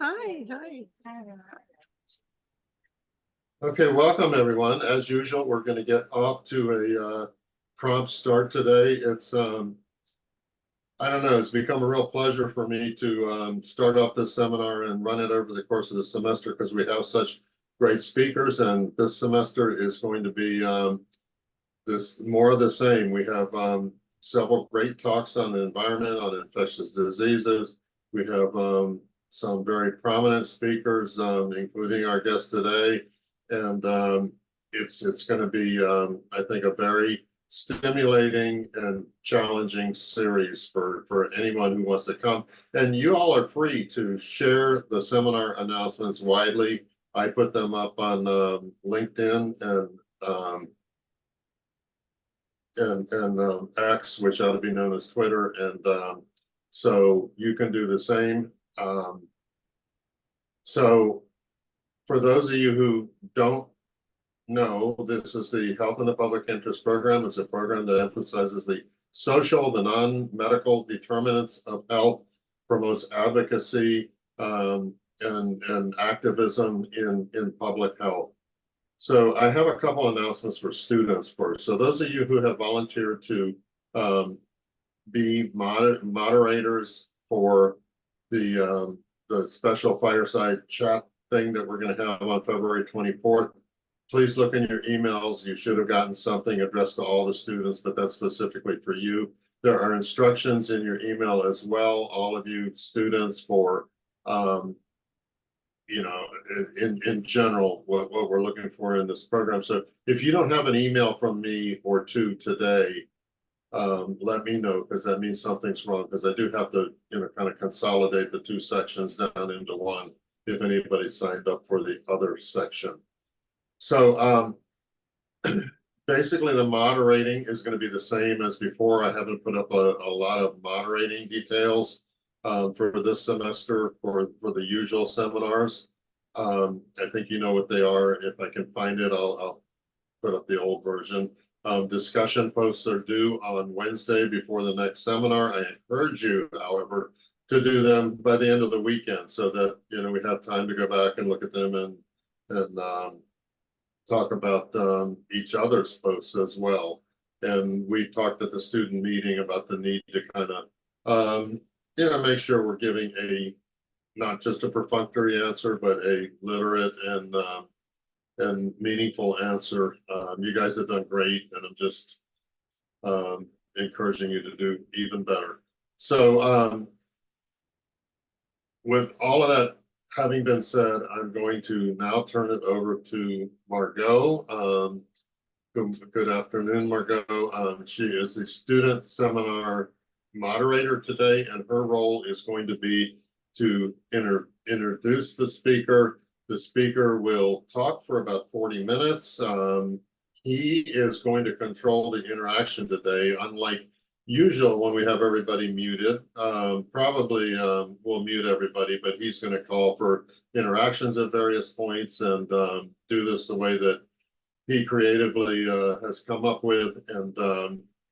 Hi. Okay, welcome everyone. As usual, we're going to get off to a prompt start today. I don't know, it's become a real pleasure for me to start off this seminar and run it over the course of the semester because we have such great speakers, and this semester is going to be this more of the same. We have several great talks on the environment, on infectious diseases. We have some very prominent speakers, including our guest today. And it's going to be, I think, a very stimulating and challenging series for anyone who wants to come. And you all are free to share the seminar announcements widely. I put them up on LinkedIn and X, which ought to be known as Twitter. And so you can do the same. So for those of you who don't know, this is the Health in the Public Interest Program. It's a program that emphasizes the social, the non-medical determinants of health, promotes advocacy and activism in public health. So I have a couple announcements for students first. So those of you who have volunteered to be moderators for the special fireside chat thing that we're going to have on February 24th, please look in your emails. You should have gotten something addressed to all the students, but that's specifically for you. There are instructions in your email as well, all of you students, for you know, in general, what we're looking for in this program. So if you don't have an email from me or two today, let me know, because that means something's wrong, because I do have to, kind of consolidate the two sections down into one if anybody signed up for the other section. So basically the moderating is going to be the same as before. I haven't put up a lot of moderating details for this semester for the usual seminars. I think you know what they are. If I can find it, I'll put up the old version. Discussion posts are due on Wednesday before the next seminar. I encourage you, however, to do them by the end of the weekend so that we have time to go back and look at them and talk about each other's posts as well. And we talked at the student meeting about the need to kind of make sure we're giving not just a perfunctory answer, but a literate and meaningful answer. You guys have done great, and I'm just encouraging you to do even better. So with all of that having been said, I'm going to now turn it over to Margot. Good afternoon, Margot. She is the student seminar moderator today, and her role is going to be to introduce the speaker. The speaker will talk for about 40 minutes. He is going to control the interaction today, unlike usual when we have everybody muted. Probably we'll mute everybody, but he's going to call for interactions at various points and do this the way that he creatively has come up with. And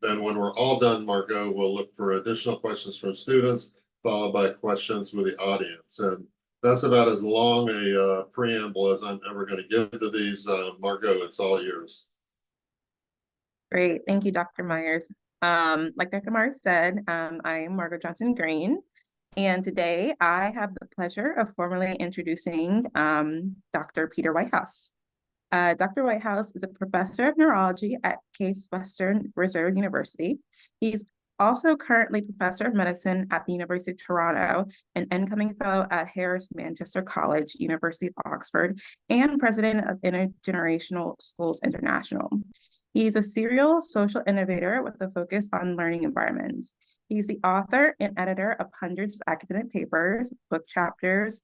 then when we're all done, Margot will look for additional questions from students, followed by questions with the audience. And that's about as long a preamble as I'm ever going to give to these. Margot, it's all yours. Great. Thank you, Dr. Myers. Like Dr. Myers said, I am Margot Johnson-Green, and today I have the pleasure of formally introducing Dr. Peter Whitehouse. Dr. Whitehouse is a professor of neurology at Case Western Reserve University. He's also currently professor of medicine at the University of Toronto, an incoming fellow at Harris Manchester College, University of Oxford, and president of Intergenerational Schools International. He's a serial social innovator with a focus on learning environments. He's the author and editor of hundreds of academic papers, book chapters,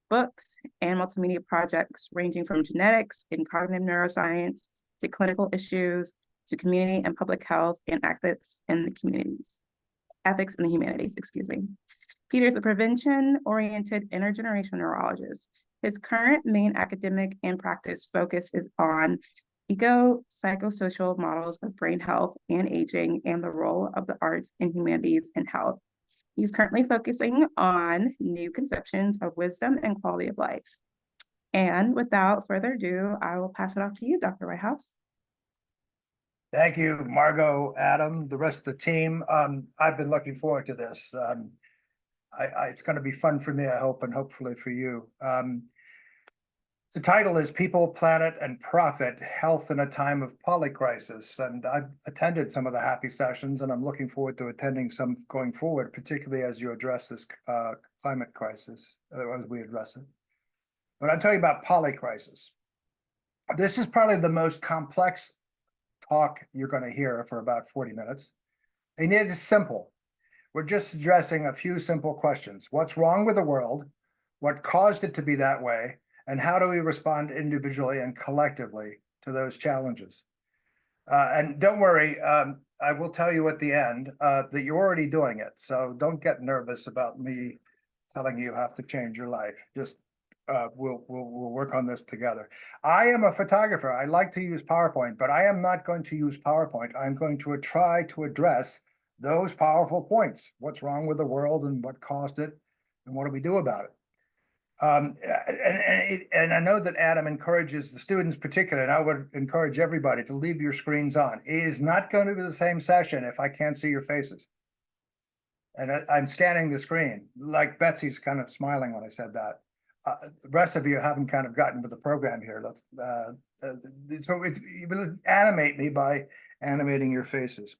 books, and multimedia projects ranging from genetics and cognitive neuroscience to clinical issues to community and public health and ethics in the humanities, excuse me. Peter is a prevention-oriented intergenerational neurologist. His current main academic and practice focus is on eco-psychosocial models of brain health and aging and the role of the arts and humanities in health. He's currently focusing on new conceptions of wisdom and quality of life. And without further ado, I will pass it off to you, Dr. Whitehouse. Thank you, Margot, Adam, the rest of the team. I've been looking forward to this. It's going to be fun for me, I hope, and hopefully for you. The title is People, Planet, and Profit, Health in a Time of Polycrisis. And I've attended some of the HAPI sessions, and I'm looking forward to attending some going forward, particularly as you address this climate crisis, as we address it. But I'm talking about polycrisis. This is probably the most complex talk you're going to hear for about 40 minutes. And it is simple. We're just addressing a few simple questions. What's wrong with the world? What caused it to be that way? And how do we respond individually and collectively to those challenges? And don't worry, I will tell you at the end that you're already doing it. So don't get nervous about me telling you have to change your life. Just we'll work on this together. I am a photographer. I like to use PowerPoint, but I am not going to use PowerPoint. I'm going to try to address those powerful points. What's wrong with the world and what caused it, and what do we do about it? And I know that Adam encourages the students particularly, and I would encourage everybody to leave your screens on. It is not going to be the same session if I can't see your faces. And I'm scanning the screen, like Betsy's kind of smiling when I said that. The rest of you haven't kind of gotten with the program here. So it will animate me by animating your faces.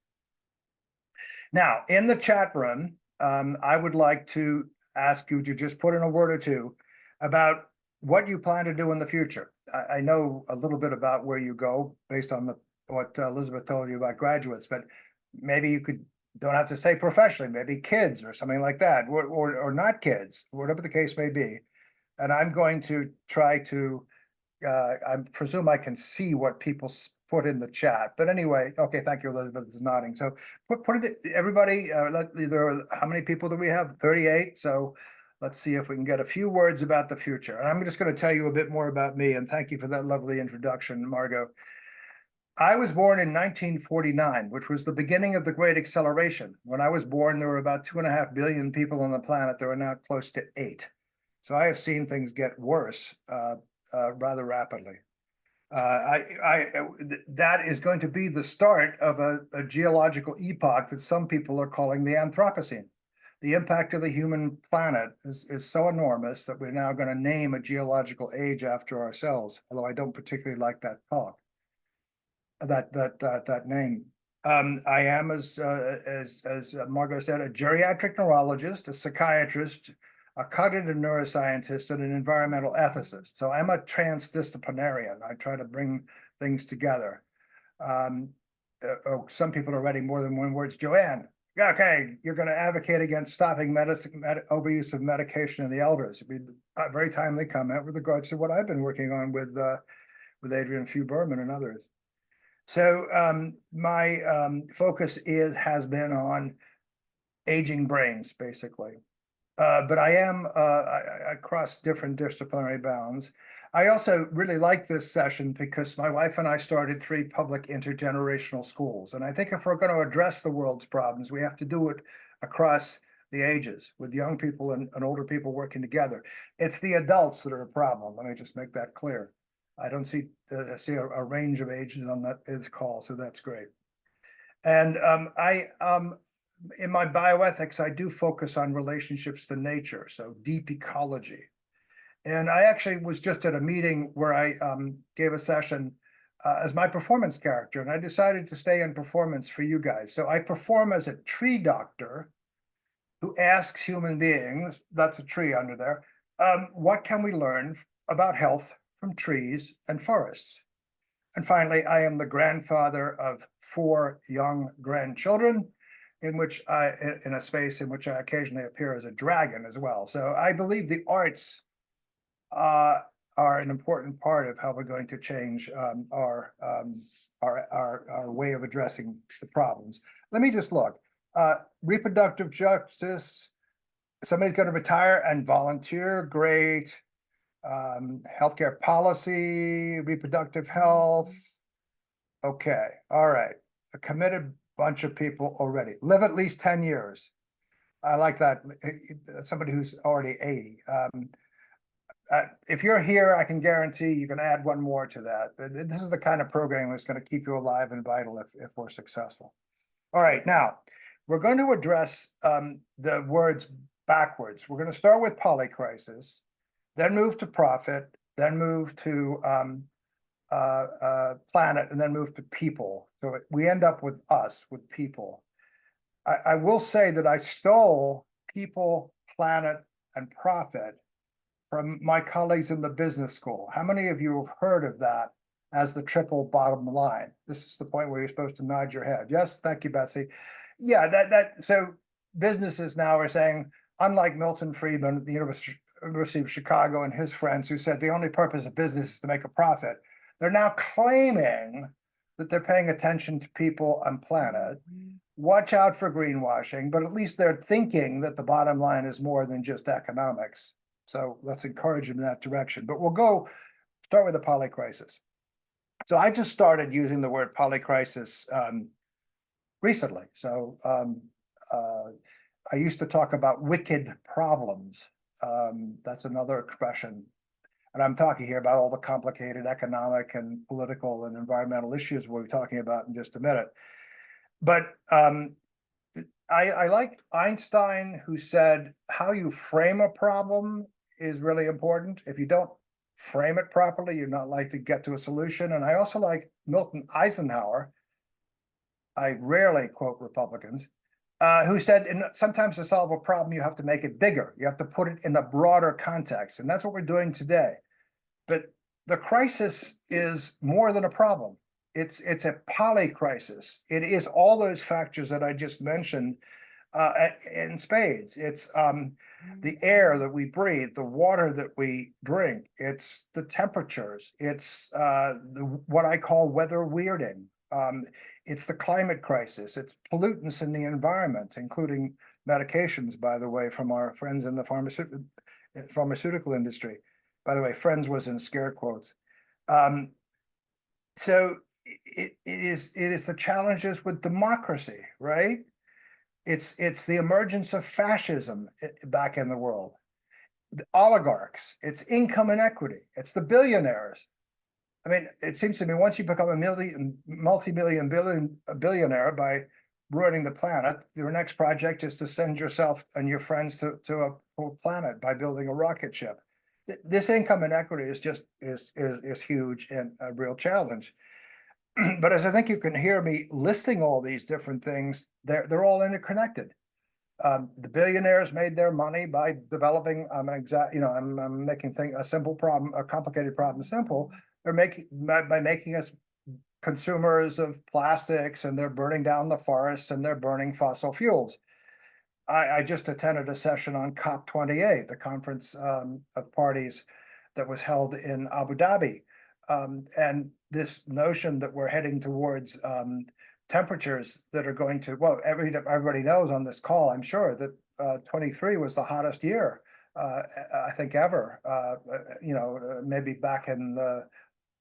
Now, in the chat room, I would like to ask you to just put in a word or two about what you plan to do in the future. I know a little bit about where you go based on what Elizabeth told you about graduates, but maybe you don't have to say professionally, maybe kids or something like that, or not kids, whatever the case may be. And I'm going to try to, I presume I can see what people put in the chat. But anyway, okay, thank you, Elizabeth is nodding. So put it, everybody, how many people do we have? 38. So let's see if we can get a few words about the future. And I'm just going to tell you a bit more about me. And thank you for that lovely introduction, Margot. I was born in 1949, which was the beginning of the Great Acceleration. When I was born, there were about 2.5 billion people on the planet. There are now close to 8. So I have seen things get worse rather rapidly. That is going to be the start of a geological epoch that some people are calling the Anthropocene. The impact of the human planet is so enormous that we're now going to name a geological age after ourselves, although I don't particularly like that talk, that name. I am, as Margot said, a geriatric neurologist, a psychiatrist, a cognitive neuroscientist, and an environmental ethicist. So I'm a transdisciplinarian. I try to bring things together. Some people are writing more than one words. Joanne, okay, you're going to advocate against stopping overuse of medication in the elders. It'd be a very timely comment with regards to what I've been working on with Adrian Few-Berman and others. So my focus has been on aging brains, basically. But I cross different disciplinary bounds. I also really like this session because my wife and I started 3 public intergenerational schools. And I think if we're going to address the world's problems, we have to do it across the ages with young people and older people working together. It's the adults that are a problem. Let me just make that clear. I don't see a range of ages on this call, so that's great. And in my bioethics, I do focus on relationships to nature, so deep ecology. And I actually was just at a meeting where I gave a session as my performance character, and I decided to stay in performance for you guys. So I perform as a tree doctor who asks human beings, that's a tree under there, what can we learn about health from trees and forests? And finally, I am the grandfather of 4 young grandchildren, in a space in which I occasionally appear as a dragon as well. So I believe the arts are an important part of how we're going to change our way of addressing the problems. Let me just look. Reproductive justice, somebody's going to retire and volunteer, great. Healthcare policy, reproductive health. Okay, all right. A committed bunch of people already. Live at least 10 years. I like that. Somebody who's already 80. If you're here, I can guarantee you can add one more to that. This is the kind of program that's going to keep you alive and vital if we're successful. All right, now we're going to address the words backwards. We're going to start with polycrisis, then move to profit, then move to planet, and then move to people. So we end up with us, with people. I will say that I stole people, planet, and profit from my colleagues in the business school. How many of you have heard of that as the triple bottom line? This is the point where you're supposed to nod your head. Yes, thank you, Betsy. Yeah, so businesses now are saying, unlike Milton Friedman at the University of Chicago and his friends who said the only purpose of business is to make a profit, they're now claiming that they're paying attention to people and planet. Watch out for greenwashing, but at least they're thinking that the bottom line is more than just economics. So let's encourage them in that direction. But we'll start with the polycrisis. So I just started using the word polycrisis recently. So I used to talk about wicked problems. That's another expression. And I'm talking here about all the complicated economic and political and environmental issues we'll be talking about in just a minute. But I like Einstein, who said how you frame a problem is really important. If you don't frame it properly, you're not likely to get to a solution. And I also like Milton Eisenhower. I rarely quote Republicans, who said sometimes to solve a problem, you have to make it bigger. You have to put it in a broader context. And that's what we're doing today. But the crisis is more than a problem. It's a polycrisis. It is all those factors that I just mentioned in spades. It's the air that we breathe, the water that we drink. It's the temperatures. It's what I call weather weirding. It's the climate crisis. It's pollutants in the environment, including medications, by the way, from our friends in the pharmaceutical industry. By the way, friends was in scare quotes. So it is the challenges with democracy, right? It's the emergence of fascism back in the world. The oligarchs, it's income inequity, it's the billionaires. I mean, it seems to me once you become a multi-million billionaire by ruining the planet, your next project is to send yourself and your friends to a whole planet by building a rocket ship. This income inequity is just is huge and a real challenge. But as I think you can hear me listing all these different things, they're all interconnected. The billionaires made their money by developing. I'm making a simple problem, a complicated problem simple. They're making by making us consumers of plastics, and they're burning down the forests, and they're burning fossil fuels. I just attended a session on COP28, the conference of parties that was held in Abu Dhabi. And this notion that we're heading towards temperatures that are going to, well, everybody knows on this call, I'm sure, that 23 was the hottest year, I think, ever. Maybe back in the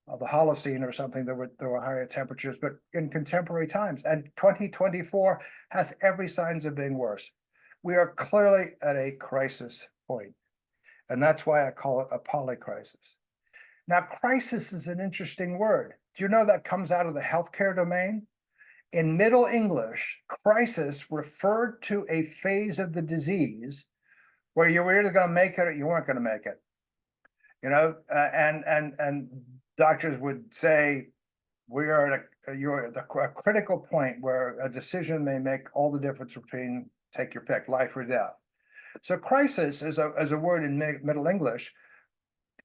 Holocene or something, there were higher temperatures, but in contemporary times. And 2024 has every signs of being worse. We are clearly at a crisis point, and that's why I call it a polycrisis. Now, crisis is an interesting word. Do you know that comes out of the healthcare domain? In Middle English, crisis referred to a phase of the disease where you were either going to make it or you weren't going to make it. And doctors would say, you're at a critical point where a decision may make all the difference between, take your pick, life or death. So crisis as a word in Middle English,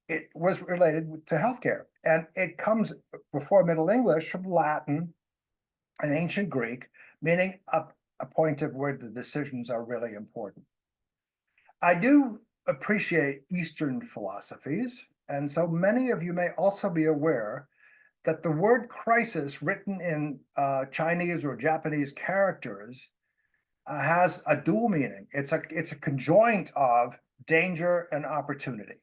it was related to healthcare, and it comes before Middle English from Latin and ancient Greek, meaning a point of where the decisions are really important. I do appreciate Eastern philosophies, and so many of you may also be aware that the word crisis written in Chinese or Japanese characters has a dual meaning. It's a conjoint of danger and opportunity.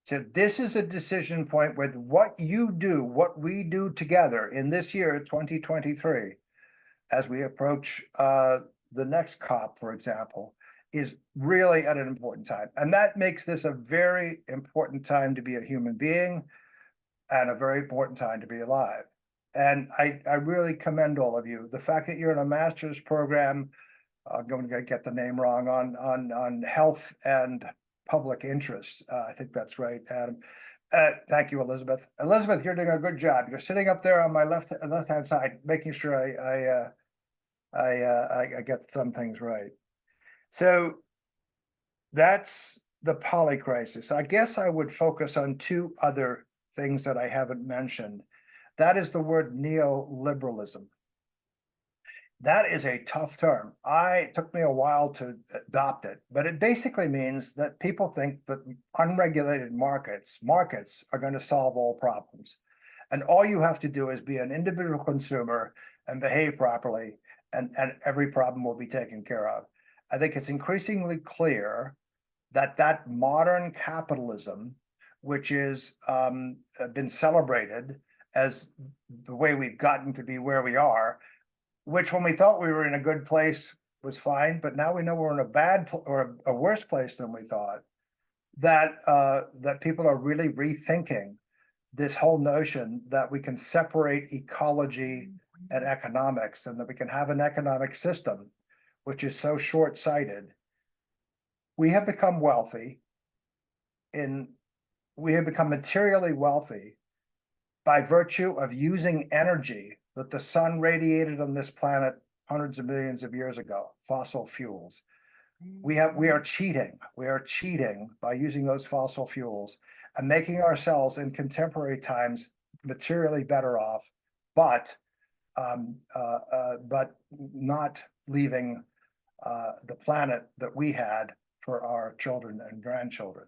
So this is a decision point where what we do together in this year, 2023, as we approach the next COP, for example, is really at an important time. And that makes this a very important time to be a human being and a very important time to be alive. And I really commend all of you. The fact that you're in a master's program, I'm going to get the name wrong, on health and public interest. I think that's right, Adam. Thank you, Elizabeth. Elizabeth, you're doing a good job. You're sitting up there on my left-hand side, making sure I get some things right. So that's the polycrisis. I guess I would focus on two other things that I haven't mentioned. That is the word neoliberalism. That is a tough term. It took me a while to adopt it, but it basically means that people think that unregulated markets are going to solve all problems. And all you have to do is be an individual consumer and behave properly, and every problem will be taken care of. I think it's increasingly clear that modern capitalism, which is been celebrated as the way we've gotten to be where we are, which when we thought we were in a good place was fine, but now we know we're in a bad or a worse place than we thought, that people are really rethinking this whole notion that we can separate ecology and economics, and that we can have an economic system which is so short-sighted. We have become wealthy we have become materially wealthy by virtue of using energy that the sun radiated on this planet hundreds of millions of years ago, fossil fuels. We are cheating by using those fossil fuels and making ourselves in contemporary times materially better off, but not leaving the planet that we had for our children and grandchildren.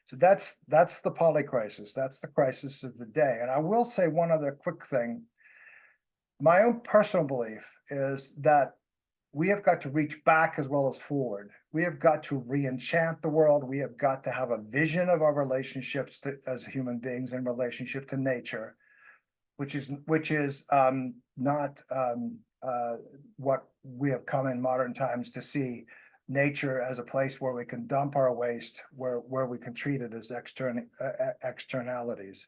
So that's the polycrisis. That's the crisis of the day. And I will say one other quick thing. My own personal belief is that we have got to reach back as well as forward. We have got to re-enchant the world. We have got to have a vision of our relationships as human beings in relationship to nature, which is not what we have come in modern times to see nature as a place where we can dump our waste, where we can treat it as externalities.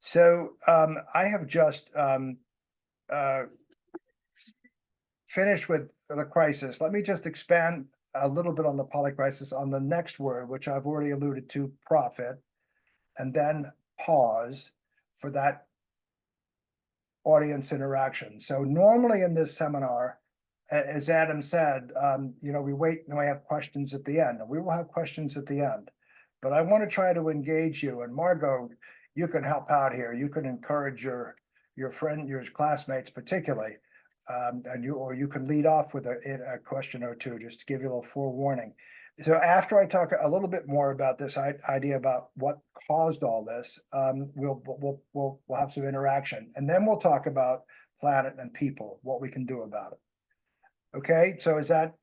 So I have just finished with the crisis. Let me just expand a little bit on the polycrisis on the next word, which I've already alluded to, profit, and then pause for that audience interaction. So normally in this seminar, as Adam said, we wait and we have questions at the end, and we will have questions at the end. But I want to try to engage you, and Margot, you can help out here. You can encourage your friend, your classmates particularly, and you can lead off with a question or two, just to give you a little forewarning. So after I talk a little bit more about this idea about what caused all this, we'll have some interaction, and then we'll talk about planet and people, what we can do about it. Okay, so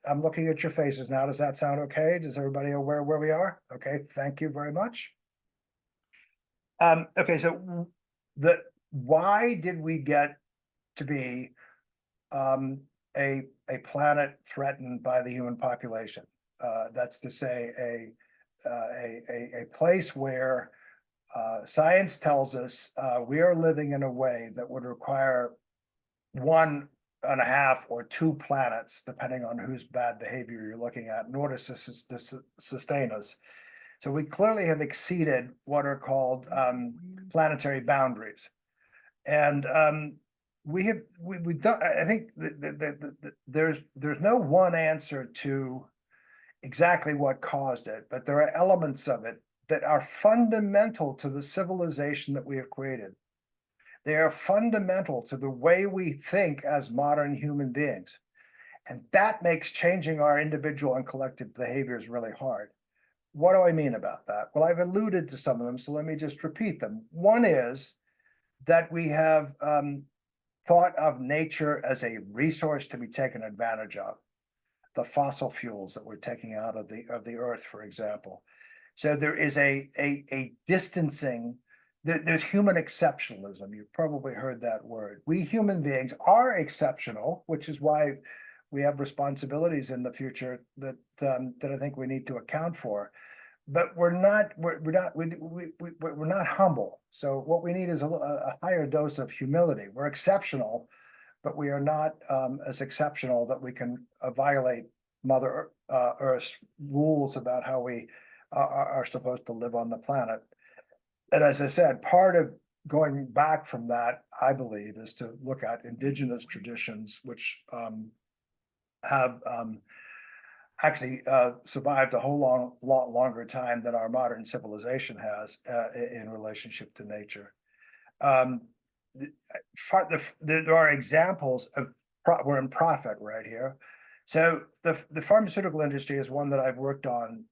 I'm looking at your faces now. Does that sound okay? Does everybody aware where we are? Okay, thank you very much. Okay, so why did we get to be a planet threatened by the human population? That's to say, a place where science tells us we are living in a way that would require 1.5 or 2 planets, depending on whose bad behavior you're looking at, in order to sustain us. So we clearly have exceeded what are called planetary boundaries, and we've done. I think there's no one answer to exactly what caused it, but there are elements of it that are fundamental to the civilization that we have created. They are fundamental to the way we think as modern human beings. And that makes changing our individual and collective behaviors really hard. What do I mean about that? Well, I've alluded to some of them, so let me just repeat them. One is that we have thought of nature as a resource to be taken advantage of. The fossil fuels that we're taking out of the earth, for example. So there is a distancing. There's human exceptionalism. You've probably heard that word. We human beings are exceptional, which is why we have responsibilities in the future that I think we need to account for. But we're not humble. So what we need is a higher dose of humility. We're exceptional, but we are not as exceptional that we can violate Mother Earth's rules about how we are supposed to live on the planet. And as I said, part of going back from that, I believe, is to look at indigenous traditions, which have actually survived a whole lot longer time than our modern civilization has in relationship to nature. There are examples of we're in profit right here. So the pharmaceutical industry is one that I've worked on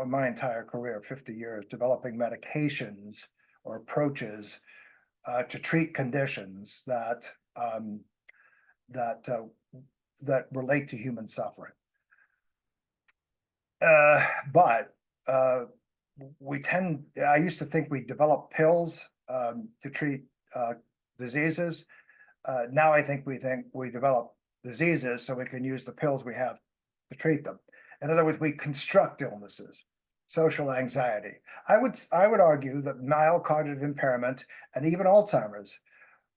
my entire career, 50 years, developing medications or approaches to treat conditions that relate to human suffering. But I used to think we developed pills to treat diseases. Now I think we develop diseases so we can use the pills we have to treat them. In other words, we construct illnesses, social anxiety. I would argue that mild cognitive impairment and even Alzheimer's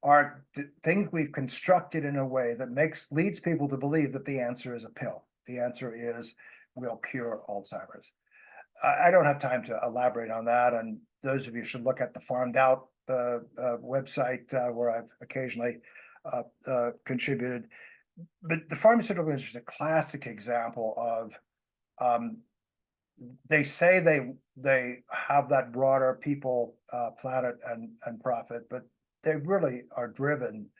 are things we've constructed in a way that leads people to believe that the answer is a pill. The answer is we'll cure Alzheimer's. I don't have time to elaborate on that, and those of you should look at the Farmed Out website where I've occasionally contributed. But the pharmaceutical industry is a classic example of they say they have that broader people, planet, and profit, but they really are driven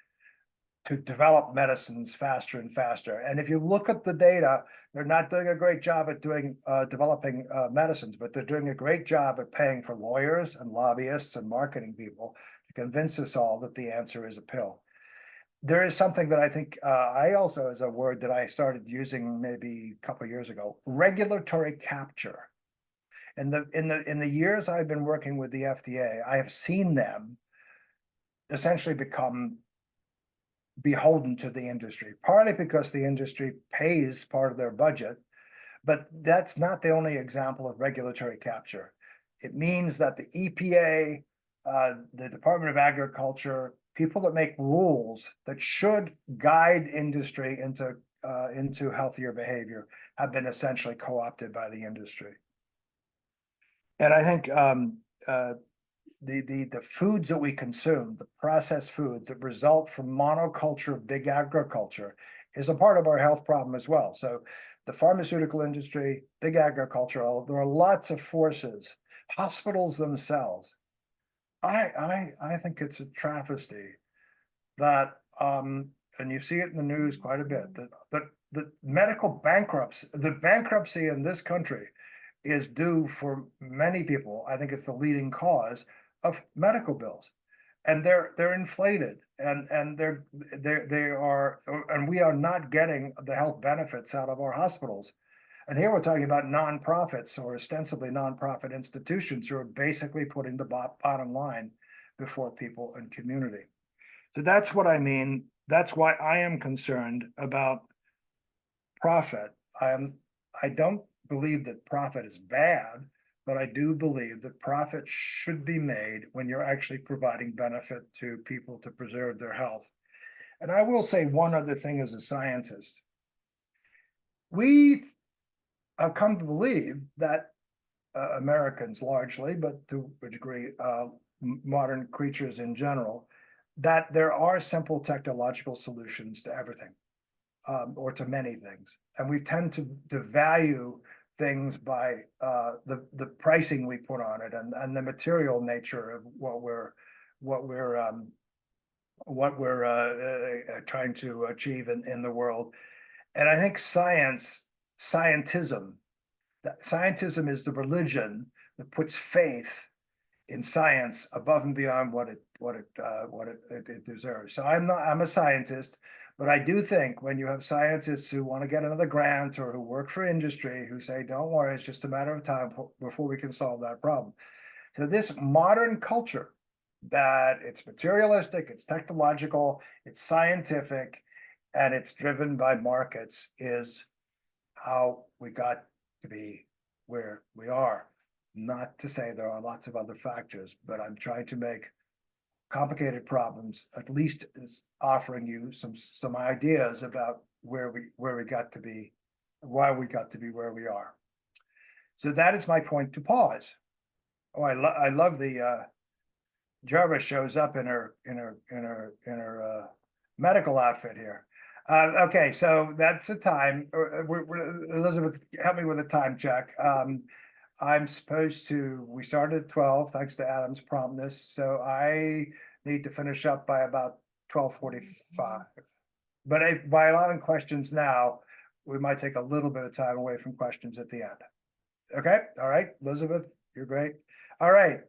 to develop medicines faster and faster. And if you look at the data, they're not doing a great job at developing medicines, but they're doing a great job at paying for lawyers and lobbyists and marketing people to convince us all that the answer is a pill. There is something that I think I also is a word that I started using maybe a couple of years ago: regulatory capture. In the years I've been working with the FDA, I have seen them essentially become beholden to the industry, partly because the industry pays part of their budget, but that's not the only example of regulatory capture. It means that the EPA, the Department of Agriculture, people that make rules that should guide industry into healthier behavior have been essentially co-opted by the industry. And I think the foods that we consume, the processed foods that result from monoculture of big agriculture, is a part of our health problem as well. So the pharmaceutical industry, big agriculture, there are lots of forces, hospitals themselves. I think it's a travesty that, and you see it in the news quite a bit, that the bankruptcy in this country is due for many people. I think it's the leading cause of medical bills, and they're inflated, and we are not getting the health benefits out of our hospitals. And here we're talking about nonprofits or ostensibly nonprofit institutions who are basically putting the bottom line before people and community. So that's what I mean. That's why I am concerned about profit. I don't believe that profit is bad, but I do believe that profit should be made when you're actually providing benefit to people to preserve their health. And I will say one other thing as a scientist. We have come to believe that Americans largely, but to a degree, modern creatures in general, that there are simple technological solutions to everything, or to many things. And we tend to value things by the pricing we put on it and the material nature of what we're trying to achieve in the world. And I think scientism is the religion that puts faith in science above and beyond what it deserves. So I'm a scientist, but I do think when you have scientists who want to get another grant or who work for industry who say, don't worry, it's just a matter of time before we can solve that problem. So this modern culture that it's materialistic, it's technological, it's scientific, and it's driven by markets, is how we got to be where we are. Not to say there are lots of other factors, but I'm trying to make complicated problems, at least is offering you some ideas about where we got to be, why we got to be where we are. So that is my point to pause. Oh, I love the Jarvis shows up in her medical outfit here. Okay, so that's the time. Elizabeth, help me with a time check. I'm supposed to, we started at 12, thanks to Adam's promptness, so I need to finish up by about 12:45. But by allowing questions now, we might take a little bit of time away from questions at the end. Okay, all right, Elizabeth, you're great. All right,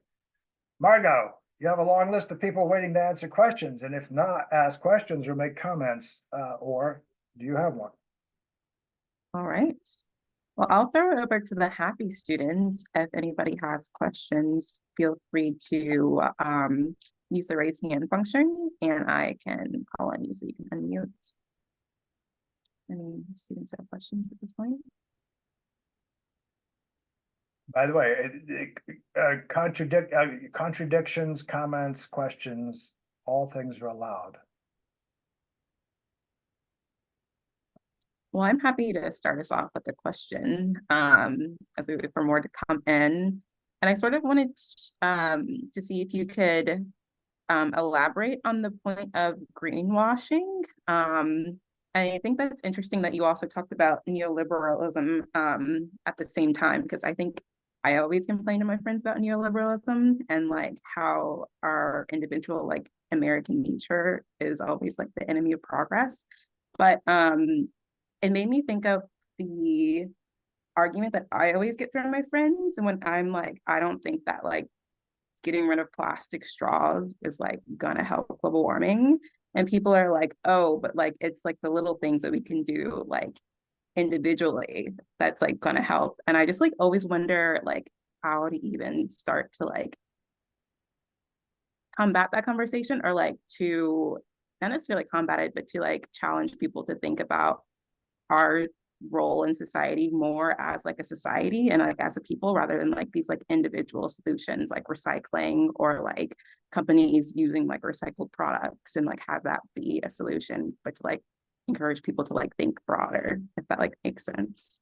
Margot, you have a long list of people waiting to answer questions, and if not, ask questions or make comments, or do you have one? All right. Well, I'll throw it over to the HAPI students. If anybody has questions, feel free to use the raise hand function, and I can call on you so you can unmute. Any students have questions at this point? By the way, contradictions, comments, questions, all things are allowed. Well, I'm happy to start us off with a question as we wait for more to come in. And I sort of wanted to see if you could elaborate on the point of greenwashing. I think that's interesting that you also talked about neoliberalism at the same time, because I think I always complain to my friends about neoliberalism and like how our individual like American nature is always like the enemy of progress. But it made me think of the argument that I always get from my friends. And when I'm like, I don't think that like getting rid of plastic straws is like gonna help global warming. And people are like, oh, but like it's like the little things that we can do like individually that's like gonna help. And I just like always wonder like how to even start to like combat that conversation, or like to not necessarily combat it, but to like challenge people to think about our role in society more as like a society and like as a people, rather than like these like individual solutions like recycling or like companies using like recycled products and like have that be a solution, but to like encourage people to like think broader, if that like makes sense.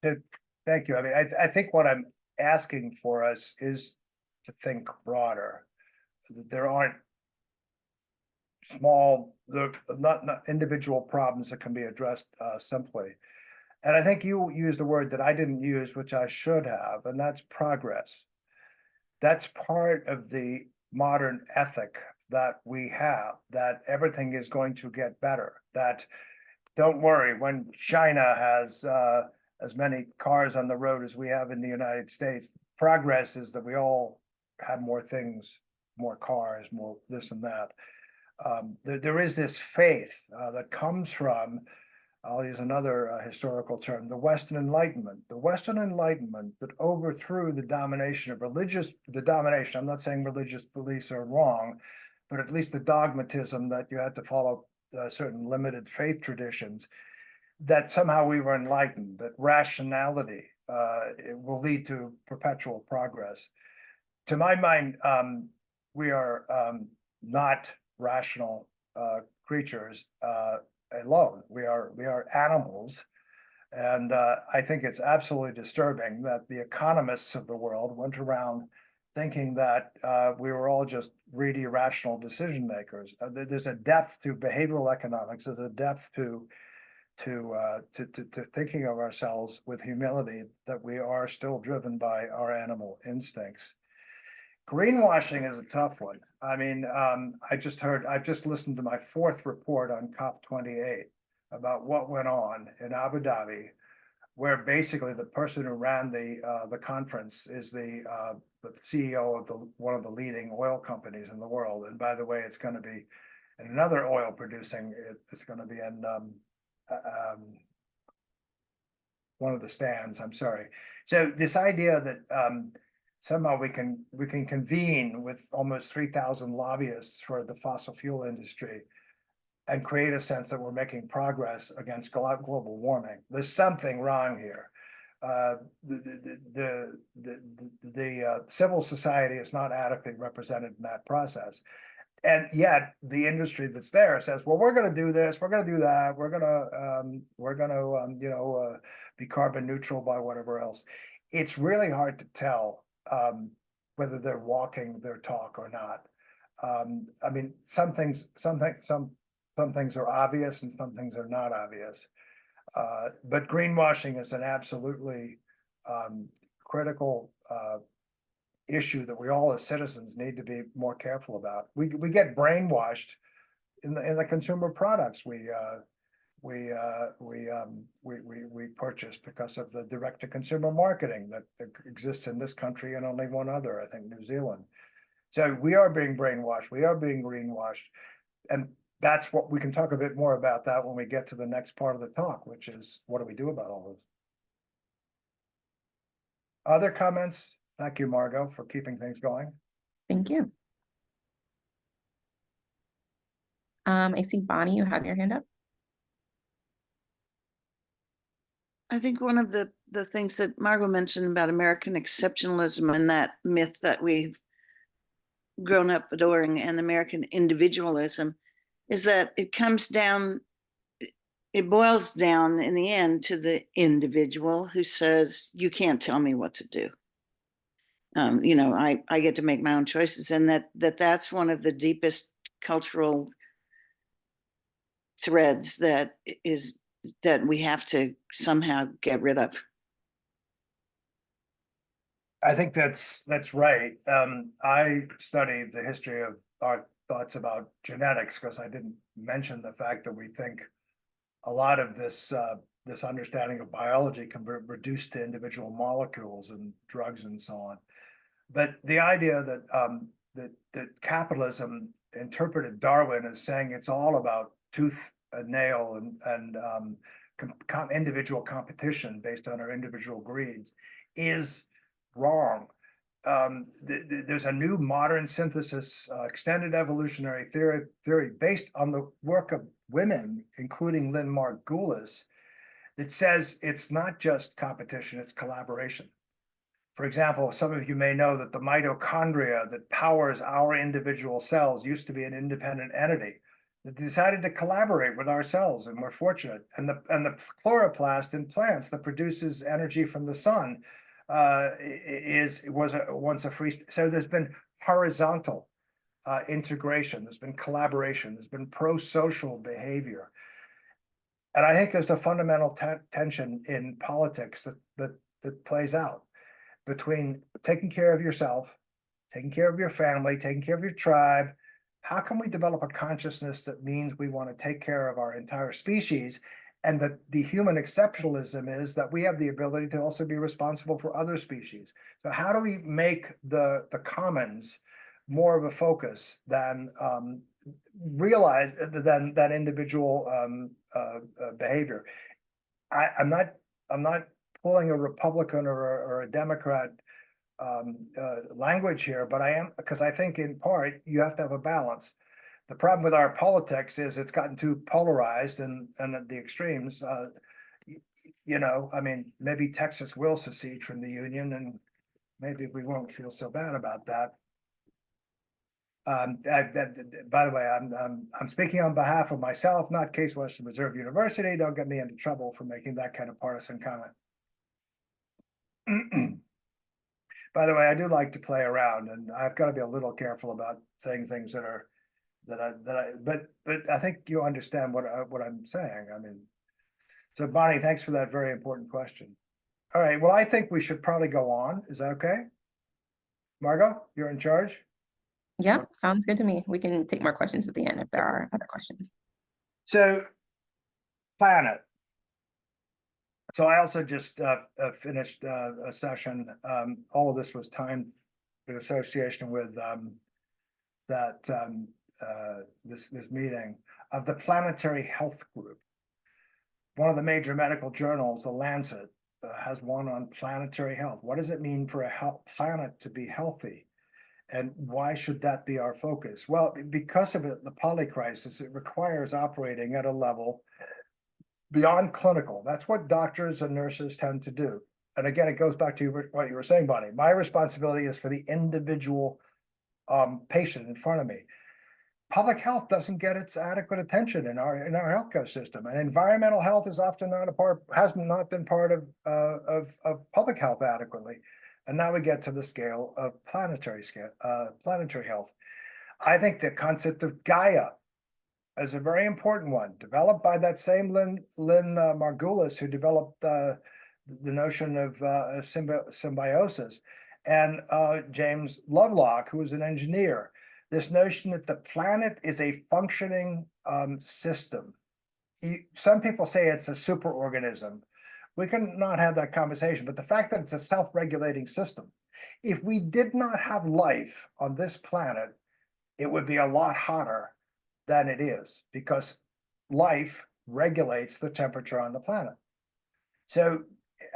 Thank you. I mean, I think what I'm asking for us is to think broader. There aren't small, they're not individual problems that can be addressed simply. And I think you used a word that I didn't use, which I should have, and that's progress. That's part of the modern ethic that we have, that everything is going to get better, that don't worry, when China has as many cars on the road as we have in the United States, progress is that we all have more things, more cars, more this and that. There is this faith that comes from, I'll use another historical term, the Western Enlightenment. The Western Enlightenment that overthrew the domination of I'm not saying religious beliefs are wrong, but at least the dogmatism that you had to follow certain limited faith traditions, that somehow we were enlightened, that rationality it will lead to perpetual progress. To my mind, we are not rational creatures alone. We are animals, and I think it's absolutely disturbing that the economists of the world went around thinking that we were all just greedy, irrational decision makers. There's a depth to behavioral economics. There's a depth to thinking of ourselves with humility, that we are still driven by our animal instincts. Greenwashing is a tough one. I mean, I've just listened to my fourth report on COP28 about what went on in Abu Dhabi, where basically the person who ran the conference is the CEO of one of the leading oil companies in the world. And by the way, it's going to be in another oil producing. It's going to be in one of the stands. I'm sorry. So this idea that somehow we can convene with almost 3,000 lobbyists for the fossil fuel industry and create a sense that we're making progress against global warming. There's something wrong here. The civil society is not adequately represented in that process. And yet the industry that's there says, well, we're going to do this, we're going to do that, we're going to be carbon neutral by whatever else. It's really hard to tell whether they're walking their talk or not. I mean, some things are obvious and some things are not obvious. But greenwashing is an absolutely critical issue that we all as citizens need to be more careful about. We get brainwashed in the consumer products we purchase because of the direct to consumer marketing that exists in this country and only one other, I think New Zealand. So we are being brainwashed, we are being greenwashed, and that's what we can talk a bit more about that when we get to the next part of the talk, which is what do we do about all this? Other comments? Thank you, Margot, for keeping things going. Thank you. I see Bonnie, you have your hand up. I think one of the things that Margot mentioned about American exceptionalism and that myth that we've grown up adoring and American individualism is that it comes down, it boils down in the end to the individual who says, you can't tell me what to do. You know, I get to make my own choices, and that's one of the deepest cultural threads that we have to somehow get rid of. I think that's right. I studied the history of our thoughts about genetics because I didn't mention the fact that we think a lot of this this understanding of biology can be reduced to individual molecules and drugs and so on. But the idea that that capitalism interpreted Darwin as saying it's all about tooth and nail and individual competition based on our individual greeds is wrong. There's a new modern synthesis, extended evolutionary theory based on the work of women, including Lynn Margulis, that says it's not just competition, it's collaboration. For example, some of you may know that the mitochondria that powers our individual cells used to be an independent entity that decided to collaborate with our cells, and we're fortunate. And the chloroplast in plants that produces energy from the sun was once a free. So there's been horizontal integration, there's been collaboration, there's been pro-social behavior. And I think there's a fundamental tension in politics that plays out between taking care of yourself, taking care of your family, taking care of your tribe. How can we develop a consciousness that means we want to take care of our entire species, and that the human exceptionalism is that we have the ability to also be responsible for other species? So how do we make the commons more of a focus than realize than individual behavior? I'm not pulling a Republican or a Democrat language here, but I am, because I think in part you have to have a balance. The problem with our politics is it's gotten too polarized and at the extremes. You know, I mean, maybe Texas will secede from the Union, and maybe we won't feel so bad about that. By the way, I'm speaking on behalf of myself, not Case Western Reserve University. Don't get me into trouble for making that kind of partisan comment. By the way, I do like to play around, and I've got to be a little careful about saying things but I think you understand what I'm saying. I mean, so Bonnie, thanks for that very important question. All right, well, I think we should probably go on. Is that okay? Margot, you're in charge? Yeah, sounds good to me. We can take more questions at the end if there are other questions. So, planet. So I also just finished a session. All of this was timed in association with this meeting of the Planetary Health Group. One of the major medical journals, The Lancet, has one on planetary health. What does it mean for a planet to be healthy? And why should that be our focus? Well, because of it, the polycrisis, it requires operating at a level beyond clinical. That's what doctors and nurses tend to do. And again, it goes back to what you were saying, Bonnie. My responsibility is for the individual patient in front of me. Public health doesn't get its adequate attention in our healthcare system, and environmental health is often not a part, has not been part of public health adequately. And now we get to the scale of planetary health. I think the concept of Gaia is a very important one, developed by that same Lynn Margulis, who developed the notion of symbiosis, and James Lovelock, who was an engineer. This notion that the planet is a functioning system. Some people say it's a superorganism. We can not have that conversation, but the fact that it's a self-regulating system. If we did not have life on this planet, it would be a lot hotter than it is, because life regulates the temperature on the planet. So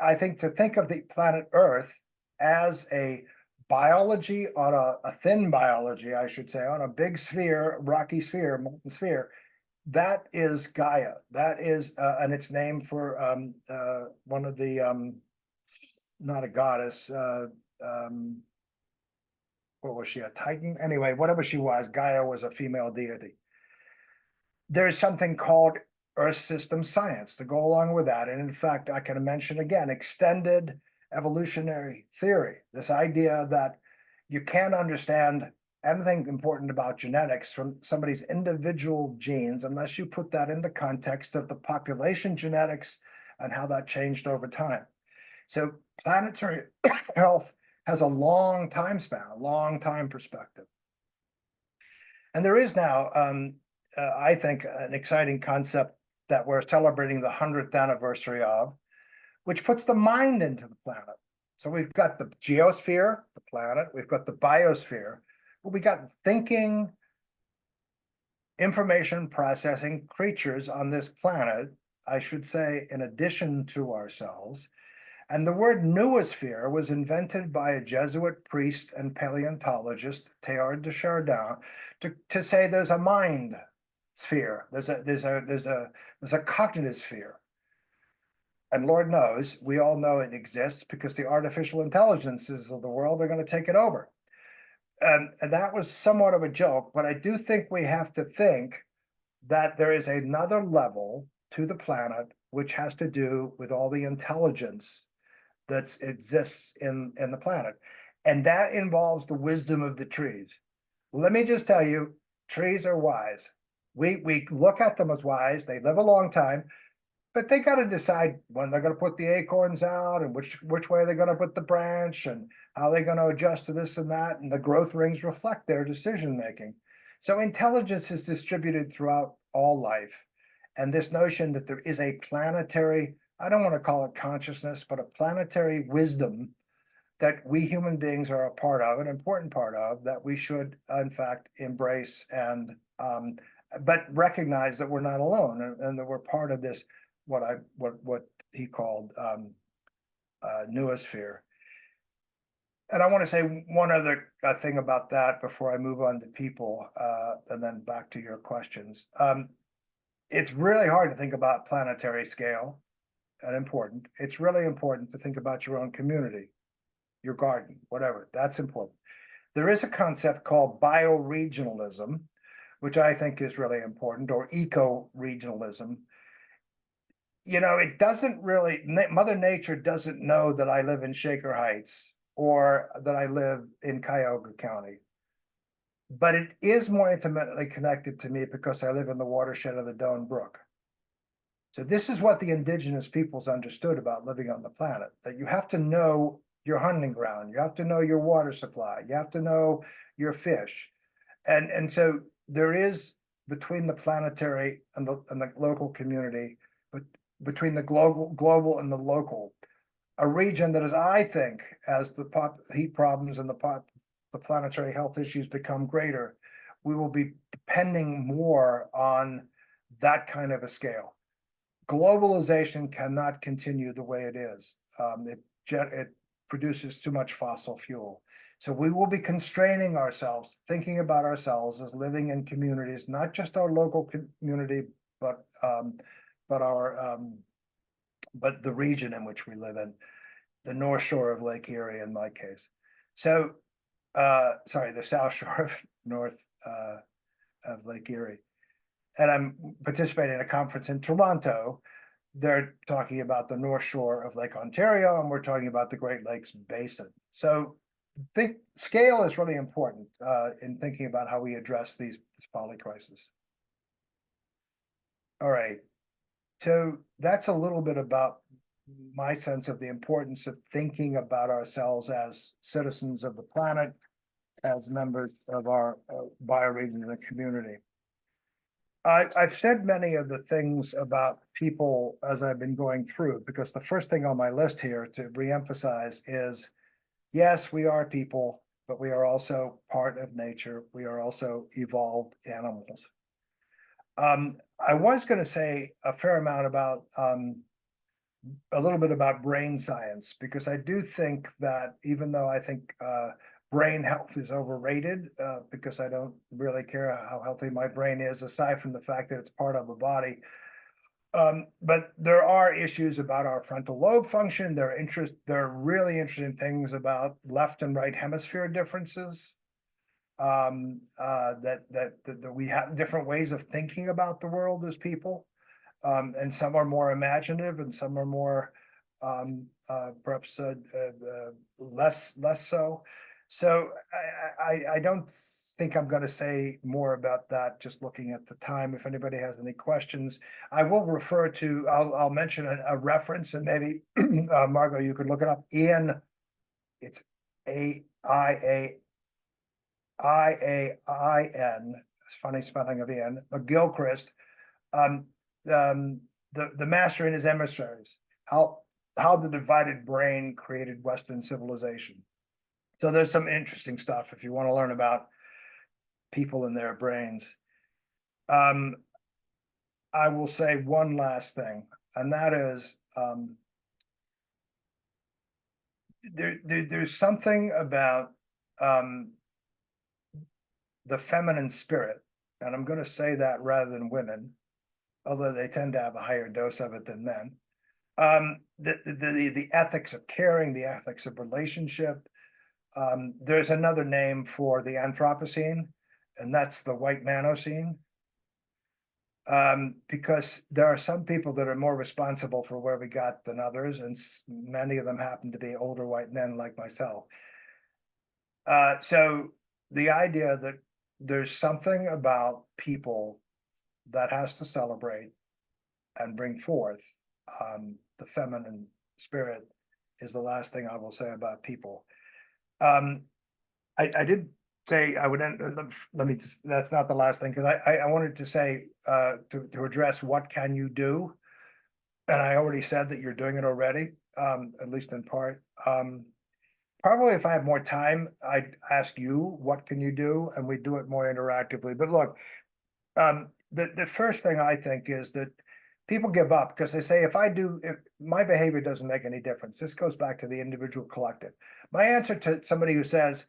I think to think of the planet Earth as a biology on a thin biology, I should say, on a big sphere, rocky sphere, molten sphere, that is Gaia. That is, and it's named for one of the, not a goddess, what was she, a Titan? Anyway, whatever she was, Gaia was a female deity. There's something called Earth system science to go along with that. And in fact, I can mention again, extended evolutionary theory, this idea that you can't understand anything important about genetics from somebody's individual genes unless you put that in the context of the population genetics and how that changed over time. So planetary health has a long time span, a long time perspective. And there is now, I think, an exciting concept that we're celebrating the 100th anniversary of, which puts the mind into the planet. So we've got the geosphere, the planet, we've got the biosphere, but we got thinking, information processing creatures on this planet, I should say, in addition to ourselves. And the word noosphere was invented by a Jesuit priest and paleontologist, Teilhard de Chardin, to say there's a mind sphere, there's a cognitive sphere. And Lord knows, we all know it exists because the artificial intelligences of the world are going to take it over. And that was somewhat of a joke, but I do think we have to think that there is another level to the planet which has to do with all the intelligence that exists in the planet. And that involves the wisdom of the trees. Let me just tell you, trees are wise. We look at them as wise. They live a long time. But they got to decide when they're going to put the acorns out and which way they're going to put the branch and how they're going to adjust to this and that. And the growth rings reflect their decision making. So intelligence is distributed throughout all life. And this notion that there is a planetary, I don't want to call it consciousness, but a planetary wisdom that we human beings are a part of, an important part of, that we should in fact embrace and but recognize that we're not alone and that we're part of this what he called noosphere. And I want to say one other thing about that before I move on to people and then back to your questions. It's really hard to think about planetary scale and important. It's really important to think about your own community, your garden, whatever. That's important. There is a concept called bioregionalism, which I think is really important, or eco-regionalism. You know, it doesn't really, Mother Nature doesn't know that I live in Shaker Heights or that I live in Cuyahoga County. But it is more intimately connected to me because I live in the watershed of the Doan Brook. So this is what the indigenous peoples understood about living on the planet, that you have to know your hunting ground, you have to know your water supply, you have to know your fish. And so there is, between the planetary and the local community, but between the global and the local, a region that is, I think, as the heat problems and the planetary health issues become greater, we will be depending more on that kind of a scale. Globalization cannot continue the way it is. produces too much fossil fuel. So we will be constraining ourselves, thinking about ourselves as living in communities, not just our local community, but but the region in which we live in, the North Shore of Lake Erie in my case. So, sorry, the South Shore of of Lake Erie. And I'm participating in a conference in Toronto. They're talking about the North Shore of Lake Ontario, and we're talking about the Great Lakes Basin. So think scale is really important in thinking about how we address this polycrisis. All right. So that's a little bit about my sense of the importance of thinking about ourselves as citizens of the planet, as members of our bioregion and community. I've said many of the things about people as I've been going through, because the first thing on my list here to reemphasize is, yes, we are people, but we are also part of nature. We are also evolved animals. I was going to say a fair amount about a little bit about brain science, because I do think that even though I think brain health is overrated, because I don't really care how healthy my brain is, aside from the fact that it's part of a body. But there are issues about our frontal lobe function. There are really interesting things about left and right hemisphere differences. That we have different ways of thinking about the world as people. And some are more imaginative and some are more perhaps less so. So I don't think I'm going to say more about that, just looking at the time. If anybody has any questions, I will refer to, I'll mention a reference, and maybe Margot, you could look it up. Ian, it's IAIN, funny spelling of Ian, McGilchrist, the master and his emissaries, how the divided brain created Western civilization. So there's some interesting stuff if you want to learn about people and their brains. I will say one last thing, and that is there's something about the feminine spirit, and I'm going to say that rather than women, although they tend to have a higher dose of it than men. The ethics of caring, the ethics of relationship. There's another name for the Anthropocene, and that's the white Manocene. Because there are some people that are more responsible for where we got than others, and many of them happen to be older white men like myself. So the idea that there's something about people that has to celebrate and bring forth the feminine spirit is the last thing I will say about people. I did say I would end, let me just, that's not the last thing, because I wanted to say to address what can you do, and I already said that you're doing it already, at least in part. Probably if I have more time, I'd ask you, what can you do? And we do it more interactively. But look, the first thing I think is that people give up because they say, if my behavior doesn't make any difference, this goes back to the individual collective. My answer to somebody who says,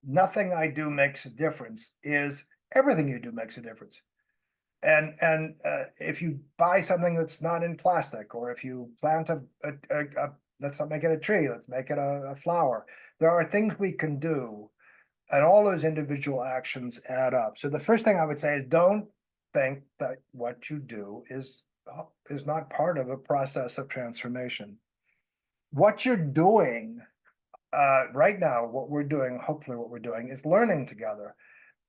nothing I do makes a difference is everything you do makes a difference. And if you buy something that's not in plastic, or if you plant let's not make it a tree, let's make it a flower. There are things we can do, and all those individual actions add up. So the first thing I would say is, don't think that what you do is not part of a process of transformation. What you're doing right now, hopefully what we're doing is learning together.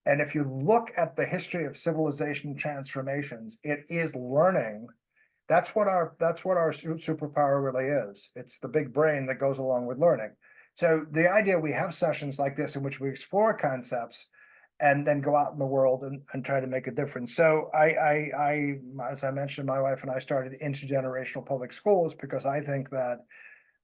And if you look at the history of civilization transformations, it is learning. That's what our superpower really is. It's the big brain that goes along with learning. So the idea we have sessions like this in which we explore concepts and then go out in the world and try to make a difference. So I, as I mentioned, my wife and I started intergenerational public schools because I think that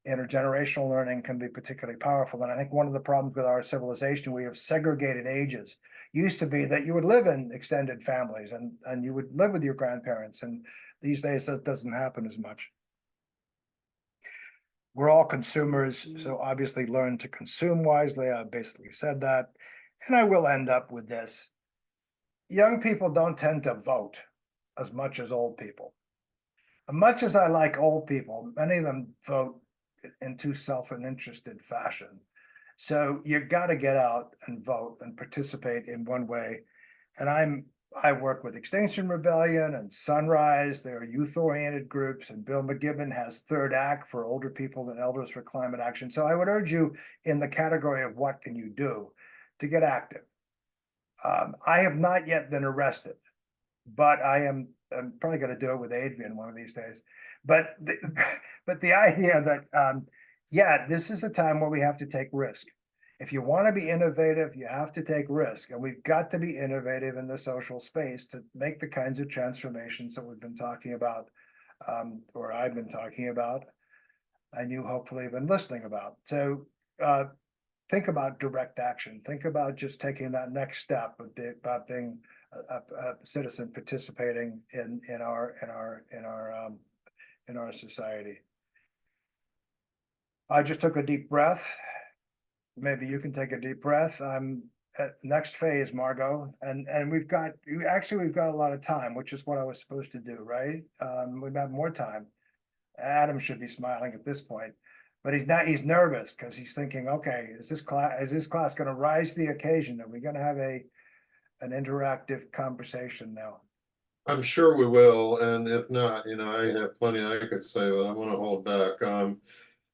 intergenerational learning can be particularly powerful. And I think one of the problems with our civilization, we have segregated ages. Used to be that you would live in extended families and you would live with your grandparents. And these days that doesn't happen as much. we're all consumers, so obviously learn to consume wisely. I basically said that. And I will end up with this. Young people don't tend to vote as much as old people. As much as I like old people, many of them vote in too self-interested fashion. So you got to get out and vote and participate in one way. And I work with Extinction Rebellion and Sunrise. They're youth-oriented groups, and Bill McGibbon has Third Act for older people and Elders for Climate Action. So I would urge you, in the category of what can you do, to get active. I have not yet been arrested, but I'm probably going to do it with Adrian one of these days. But the idea that yeah, this is a time where we have to take risk. If you want to be innovative, you have to take risk, and we've got to be innovative in the social space to make the kinds of transformations that we've been talking about, or I've been talking about, and you hopefully have been listening about. So think about direct action. Think about just taking that next step about being a citizen participating in our society. I just took a deep breath. Maybe you can take a deep breath. I'm at the next phase, Margot, and we've got a lot of time, which is what I was supposed to do, right? We've got more time. Adam should be smiling at this point, but he's nervous because he's thinking, okay, is this class going to rise to the occasion? Are we going to have an interactive conversation now? I'm sure we will, and if not, I have plenty I could say, but I want to hold back.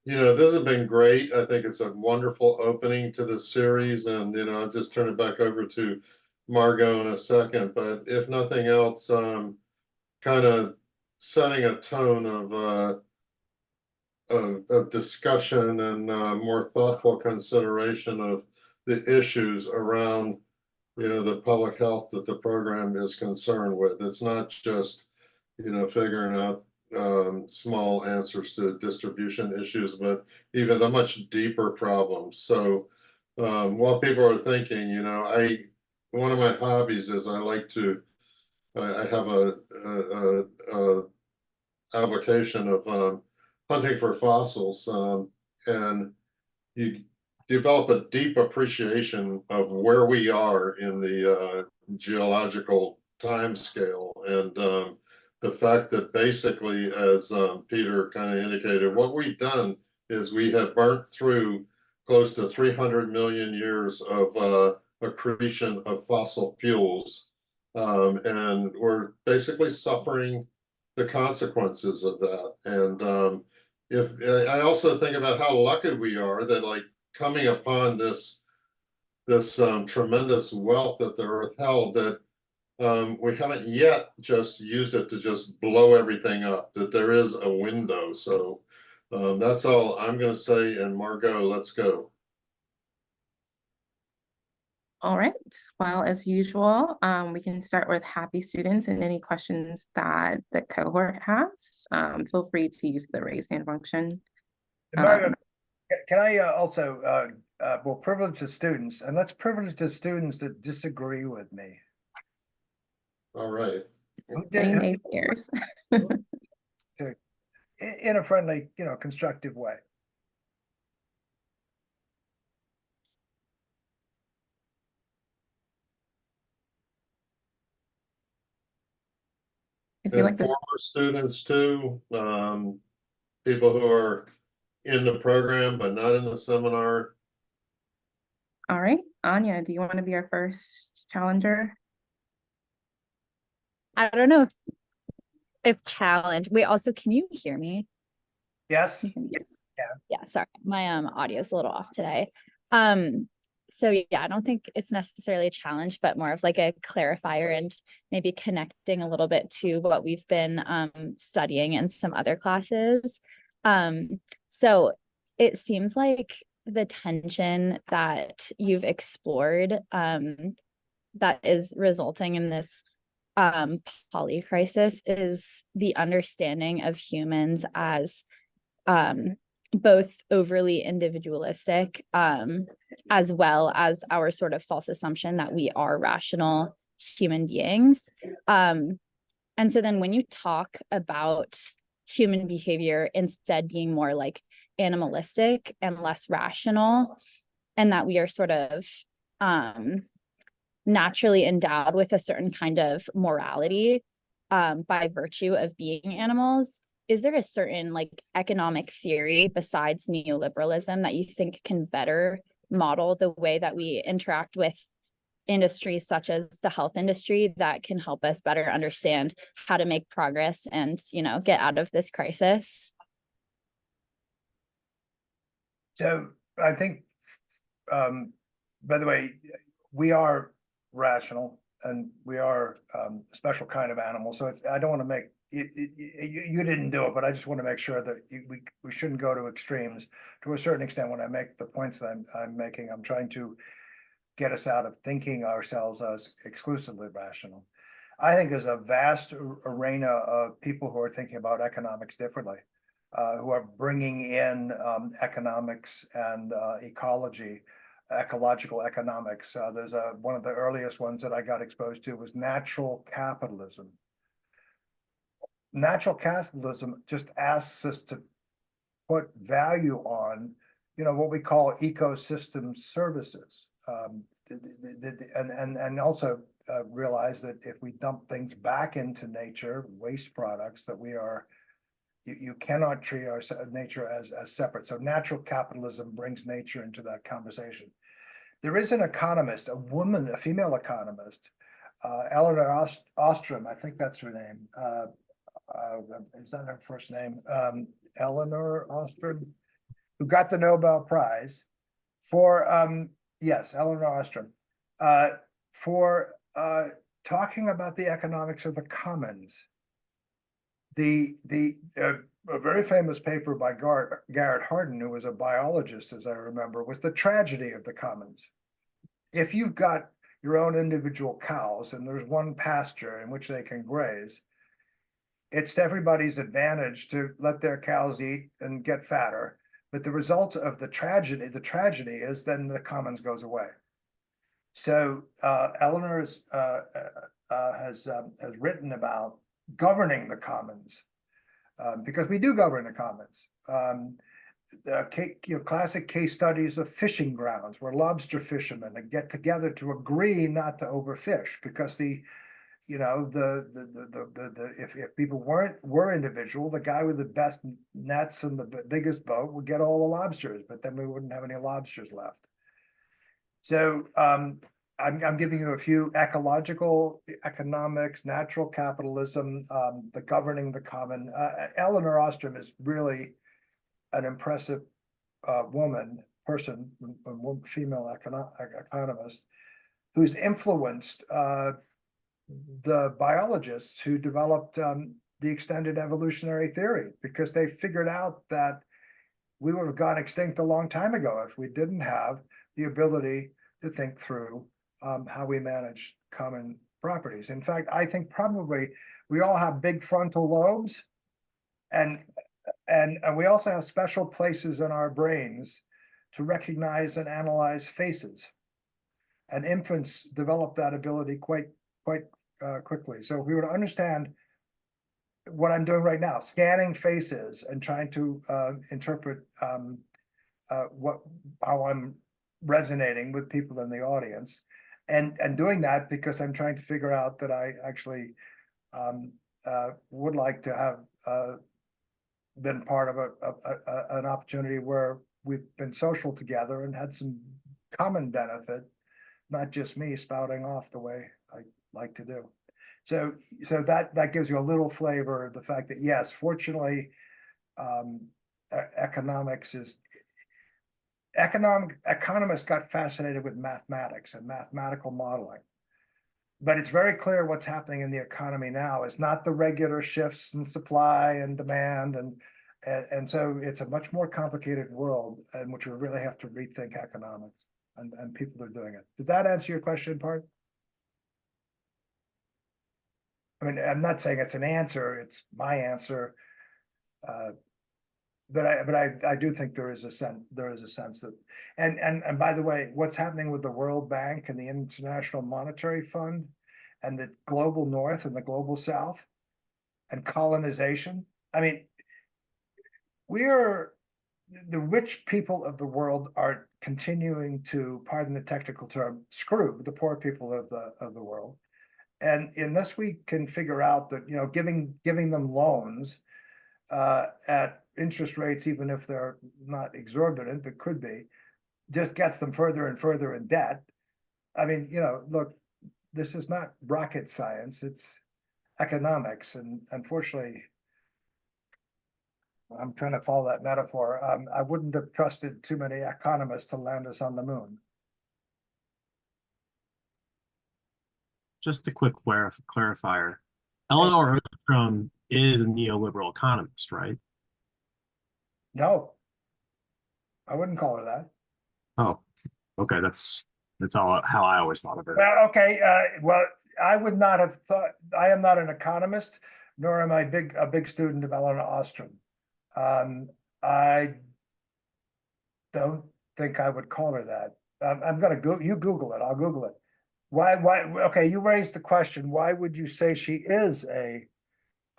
This has been great. I think it's a wonderful opening to the series, and I'll just turn it back over to Margot in a second. But if nothing else, kind of setting a tone of discussion and more thoughtful consideration of the issues around the public health that the program is concerned with. It's not just figuring out small answers to distribution issues, but even the much deeper problems. So while people are thinking, one of my hobbies is I have a avocation of hunting for fossils, and you develop a deep appreciation of where we are in the geological time scale, and the fact that basically, as Peter kind of indicated, what we've done is we have burnt through close to 300 million years of accretion of fossil fuels, and we're basically suffering the consequences of that. And if I also think about how lucky we are that coming upon this tremendous wealth that the earth held, that we haven't yet just used it to just blow everything up, that there is a window. So that's all I'm going to say. And Margot, let's go. All right. Well, as usual, we can start with HAPI students and any questions that the cohort has. Feel free to use the raise hand function. Margot, can I also, well, privilege the students, and let's privilege the students that disagree with me. All right. Any naysayers? In a friendly, constructive way. If you like this, Former students too, people who are in the program but not in the seminar. all right. Anya, do you want to be our first challenger? I don't know if challenge. Wait, also, can you hear me? Yes. Yeah, sorry. My audio is a little off today. So yeah, I don't think it's necessarily a challenge, but more of like a clarifier and maybe connecting a little bit to what we've been studying in some other classes. So it seems like the tension that you've explored that is resulting in this polycrisis is the understanding of humans as both overly individualistic, as well as our sort of false assumption that we are rational human beings. And so then when you talk about human behavior instead being more like animalistic and less rational, and that we are sort of naturally endowed with a certain kind of morality by virtue of being animals. Is there a certain like economic theory besides neoliberalism that you think can better model the way that we interact with industries such as the health industry that can help us better understand how to make progress and, you know, get out of this crisis? So I think, by the way, we are rational and we are a special kind of animal. So it's, I don't want to make you didn't do it, but I just want to make sure that we shouldn't go to extremes. To a certain extent, when I make the points that I'm making, I'm trying to get us out of thinking ourselves as exclusively rational. I think there's a vast arena of people who are thinking about economics differently, who are bringing in economics and ecology, ecological economics. There's one of the earliest ones that I got exposed to was natural capitalism. Natural capitalism just asks us to put value on, you know, what we call ecosystem services, and also realize that if we dump things back into nature, waste products, that we are, you cannot treat our nature as separate. So natural capitalism brings nature into that conversation. There is an economist, a woman, a female economist, Eleanor Ostrom, I think that's her name. Is that her first name? Eleanor Ostrom, who got the Nobel Prize for, yes, Eleanor Ostrom, for talking about the economics of the commons. A very famous paper by Garrett Hardin, who was a biologist, as I remember, was The Tragedy of the Commons. If you've got your own individual cows and there's one pasture in which they can graze, it's to everybody's advantage to let their cows eat and get fatter. But the result of the tragedy is then the commons goes away. So Eleanor has written about governing the commons, because we do govern the commons. Classic case studies of fishing grounds where lobster fishermen get together to agree not to overfish, because if people were individual, the guy with the best nets and the biggest boat would get all the lobsters, but then we wouldn't have any lobsters left. So I'm giving you a few: ecological economics, natural capitalism, the governing the common. Eleanor Ostrom is really an impressive female economist, who's influenced the biologists who developed the extended evolutionary theory, because they figured out that we would have gone extinct a long time ago if we didn't have the ability to think through how we manage common properties. In fact, I think probably we all have big frontal lobes, and we also have special places in our brains to recognize and analyze faces. And infants develop that ability quite quickly. So if we were to understand what I'm doing right now, scanning faces and trying to interpret how I'm resonating with people in the audience, and doing that because I'm trying to figure out that I actually would like to have been part of an opportunity where we've been social together and had some common benefit, not just me spouting off the way I like to do. So that gives you a little flavor of the fact that, yes, fortunately, economists got fascinated with mathematics and mathematical modeling. But it's very clear what's happening in the economy now is not the regular shifts in supply and demand, and so it's a much more complicated world in which we really have to rethink economics, and people are doing it. Did that answer your question in part? I mean, I'm not saying it's an answer, it's my answer. But I do think there is a sense that, and by the way, what's happening with the World Bank and the International Monetary Fund and the global North and the global South and colonization. I mean, we're the rich people of the world are continuing to, pardon the technical term, screw the poor people of the world. And unless we can figure out that, you know, giving them loans at interest rates, even if they're not exorbitant, but could be, just gets them further and further in debt. I mean, you know, look, this is not rocket science, it's economics, and unfortunately, I'm trying to follow that metaphor. I wouldn't have trusted too many economists to land us on the moon. Just a quick clarifier. Eleanor Ostrom is a neoliberal economist, right? No, I wouldn't call her that. Oh, okay. That's all how I always thought of it. Well, okay, well, I would not have thought, I am not an economist, nor am I a big student of Eleanor Ostrom. I don't think I would call her that. I'm gonna you Google it, I'll Google it. Why, okay, you raised the question, why would you say she is a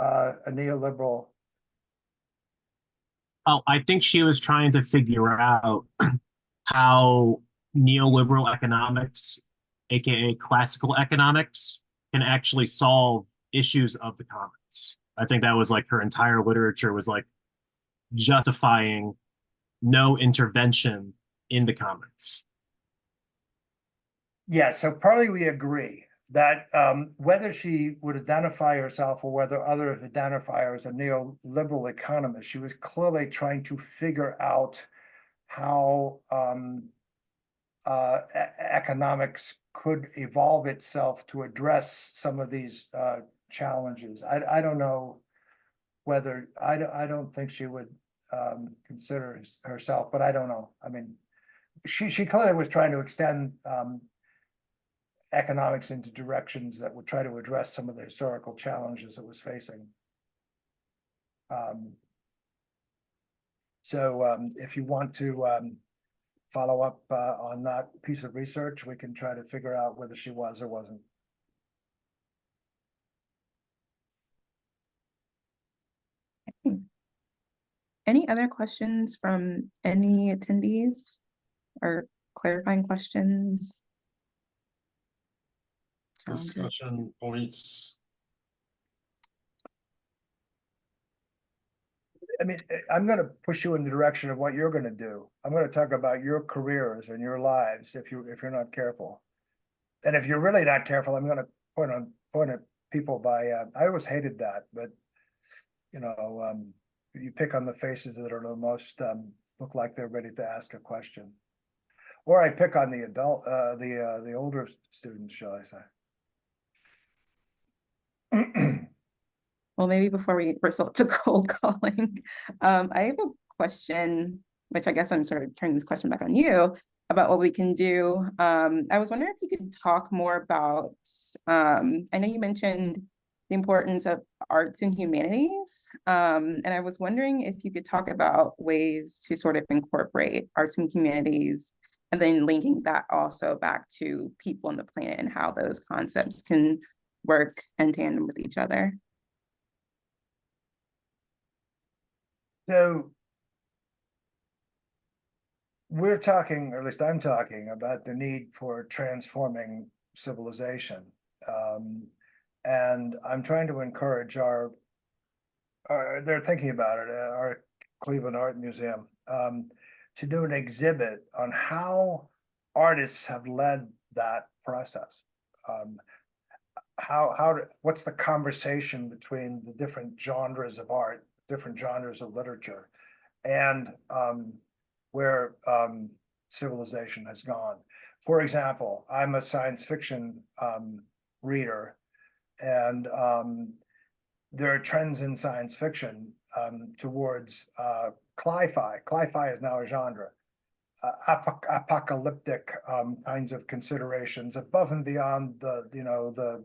neoliberal? Oh, I think she was trying to figure out how neoliberal economics, aka classical economics, can actually solve issues of the commons. I think that was like her entire literature was like justifying no intervention in the commons. Yeah, so partly we agree that whether she would identify herself or whether others identify her as a neoliberal economist, she was clearly trying to figure out how economics could evolve itself to address some of these challenges. I don't know whether, I don't think she would consider herself, but I don't know. I mean, she clearly was trying to extend economics into directions that would try to address some of the historical challenges it was facing. So if you want to follow up on that piece of research, we can try to figure out whether she was or wasn't. Any other questions from any attendees or clarifying questions? Challenges? Discussion points. I mean, I'm gonna push you in the direction of what you're gonna do. I'm gonna talk about your careers and your lives if you're not careful. And if you're really not careful, I'm gonna point at people by, I always hated that, but you know, you pick on the faces that are the most, look like they're ready to ask a question. Or I pick on the adult, the older students, shall I say. Well, maybe before we resort to cold calling, I have a question, which I guess I'm sort of turning this question back on you about what we can do. I was wondering if you could talk more about, I know you mentioned the importance of arts and humanities, and I was wondering if you could talk about ways to sort of incorporate arts and humanities, and then linking that also back to people on the planet and how those concepts can work in tandem with each other. So we're talking, or at least I'm talking about the need for transforming civilization. And I'm trying to encourage they're thinking about it, our Cleveland Art Museum, to do an exhibit on how artists have led that process. What's the conversation between the different genres of art, different genres of literature, and where civilization has gone. For example, I'm a science fiction reader, and there are trends in science fiction towards cli-fi. Cli-fi is now a genre. Apocalyptic kinds of considerations above and beyond the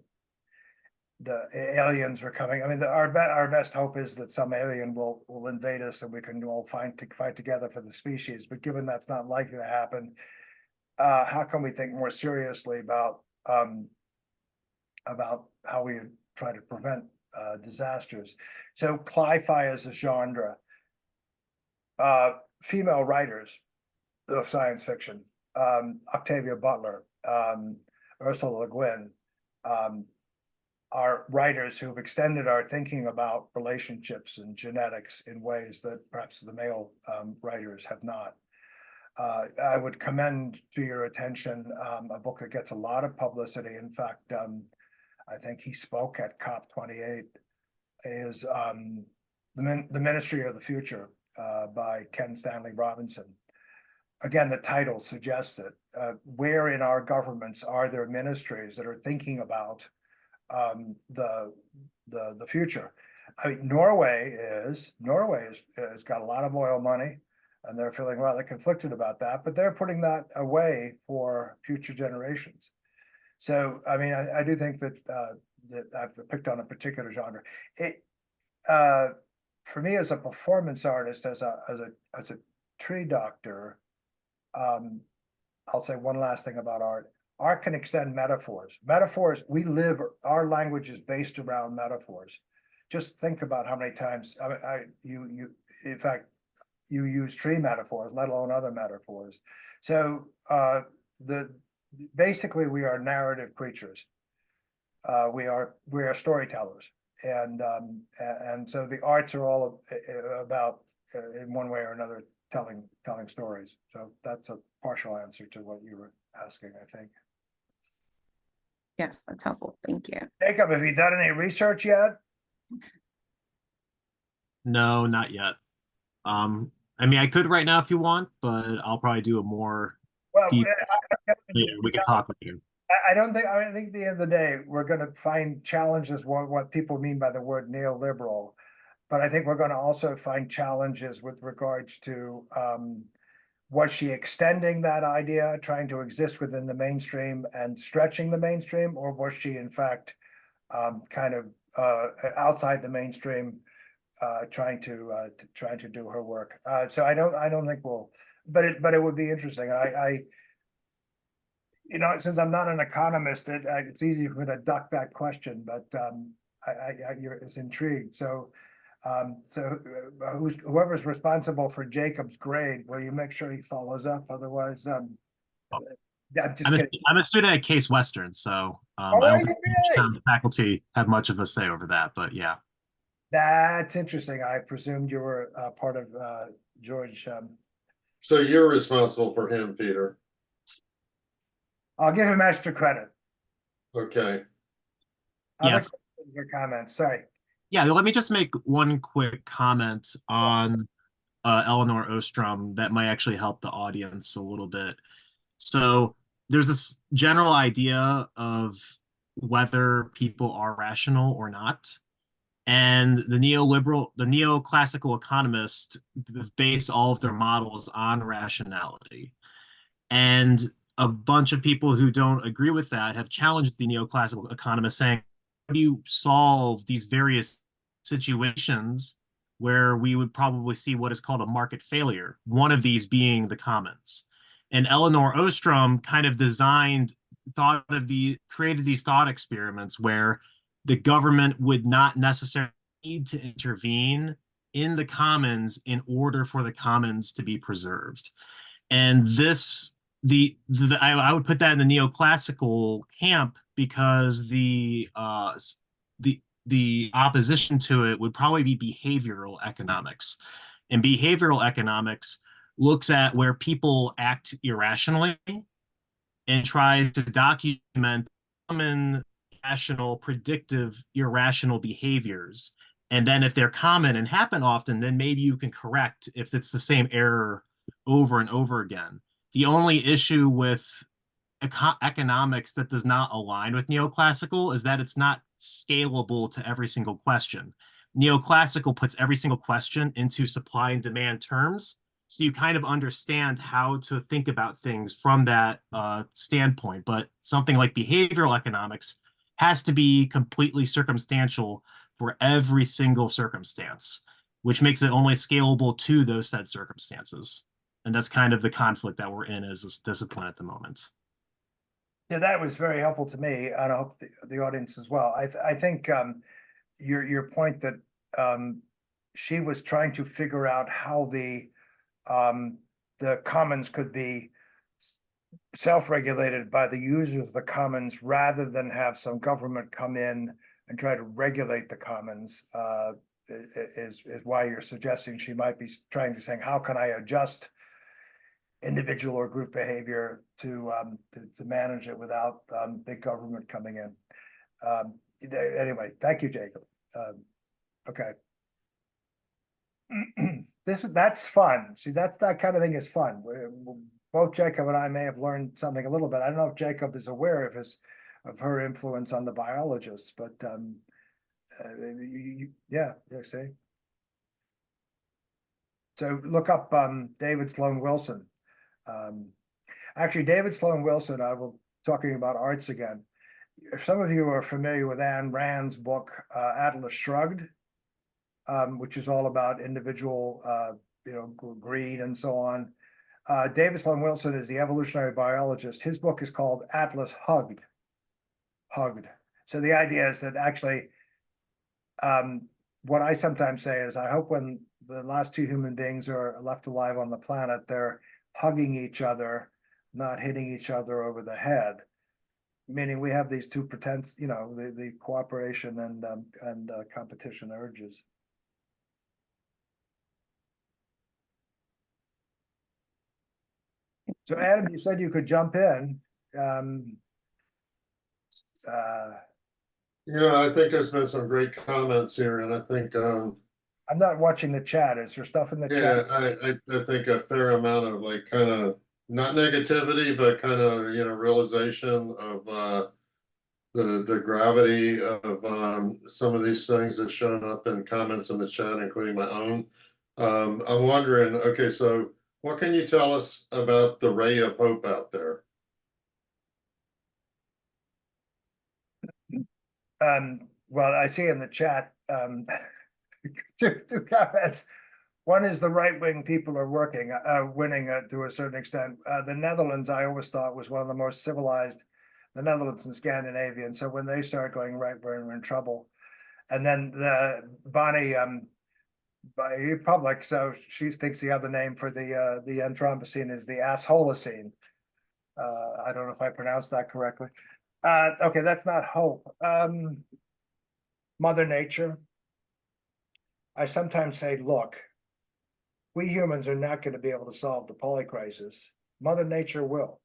aliens are coming. I mean, our best hope is that some alien will invade us and we can all fight together for the species. But given that's not likely to happen, how can we think more seriously about how we try to prevent disasters? So cli-fi is a genre. female writers of science fiction, Octavia Butler, Ursula Le Guin, are writers who've extended our thinking about relationships and genetics in ways that perhaps the male writers have not. I would commend to your attention a book that gets a lot of publicity. In fact, I think he spoke at COP28, is The Ministry of the Future by Ken Stanley Robinson. Again, the title suggests it. Where in our governments are there ministries that are thinking about the future? I mean, Norway has got a lot of oil money, and they're feeling rather conflicted about that, but they're putting that away for future generations. So, I mean, I do think that that I've picked on a particular genre. For me, as a performance artist, as a tree doctor, I'll say one last thing about art. Art can extend metaphors. Metaphors, our language is based around metaphors. Just think about how many times in fact, you use tree metaphors, let alone other metaphors. So basically we are narrative creatures. We are storytellers, and so the arts are all about in one way or another telling stories. So that's a partial answer to what you were asking, I think. Yes, that's helpful. Thank you. Jacob, have you done any research yet? No, not yet. I mean, I could right now if you want, but I'll probably do a more Well, deep later. We can talk later. I think at the end of the day, we're going to find challenges what people mean by the word neoliberal, but I think we're going to also find challenges with regards to was she extending that idea, trying to exist within the mainstream and stretching the mainstream, or was she in fact kind of outside the mainstream, trying to do her work? So I don't think we'll, but it would be interesting. You know, since I'm not an economist, it's easy for me to duck that question, but it's intrigued. So, whoever's responsible for Jacob's grade, will you make sure he follows up? Otherwise, I'm just kidding. I'm a student at Case Western, so I Oh, are don't you think really? the faculty have much of a say over that, but yeah. That's interesting. I presumed you were part of George. So you're responsible for him, Peter. I'll give him extra credit. Okay. Yeah. Other questions or comments? Sorry. Yeah, let me just make one quick comment on Eleanor Ostrom that might actually help the audience a little bit. So there's this general idea of whether people are rational or not. And the neoclassical economists base all of their models on rationality. And a bunch of people who don't agree with that have challenged the neoclassical economists, saying, how do you solve these various situations where we would probably see what is called a market failure, one of these being the commons? And Eleanor Ostrom kind of created these thought experiments where the government would not necessarily need to intervene in the commons in order for the commons to be preserved. And this, I would put that in the neoclassical camp, because the opposition to it would probably be behavioral economics. And behavioral economics looks at where people act irrationally and tries to document common, rational, predictive, irrational behaviors. And then if they're common and happen often, then maybe you can correct if it's the same error over and over again. The only issue with economics that does not align with neoclassical is that it's not scalable to every single question. Neoclassical puts every single question into supply and demand terms, so you kind of understand how to think about things from that standpoint. But something like behavioral economics has to be completely circumstantial for every single circumstance, which makes it only scalable to those said circumstances. And that's kind of the conflict that we're in as a discipline at the moment. Yeah, that was very helpful to me, and I hope the audience as well. I think your point that she was trying to figure out how the the commons could be self-regulated by the users of the commons rather than have some government come in and try to regulate the commons, is why you're suggesting she might be trying to saying, how can I adjust individual or group behavior to manage it without big government coming in. Anyway, thank you, Jacob. Okay. That's fun. See, that kind of thing is fun. Both Jacob and I may have learned something a little bit. I don't know if Jacob is aware of her influence on the biologists, but yeah, see. So look up David Sloan Wilson. Actually, David Sloan Wilson, I will talking about arts again. If some of you are familiar with Ayn Rand's book, Atlas Shrugged, which is all about individual, greed and so on. David Sloan Wilson is the evolutionary biologist. His book is called Atlas Hugged. So the idea is that actually, what I sometimes say is I hope when the last two human beings are left alive on the planet, they're hugging each other, not hitting each other over the head. Meaning we have these two pretense, the cooperation and competition urges. So Adam, you said you could jump in. I think there's been some great comments here, and I think I'm not watching the chat. Is there stuff in the chat? I think a fair amount of like kind of not negativity, but kind of realization of the gravity of some of these things that shown up in comments in the chat, including my own. I'm wondering, okay, so what can you tell us about the ray of hope out there? Well, I see in the chat two comments. One is the right-wing people are winning to a certain extent. The Netherlands, I always thought, was one of the most civilized, the Netherlands and Scandinavia. And so when they start going right, we're in trouble. And then the Bonnie by Republic, so she thinks the other name for the Anthropocene is the assholocene. I don't know if I pronounced that correctly. Okay, that's not hope. Mother Nature. I sometimes say, look, we humans are not going to be able to solve the polycrisis. Mother Nature will.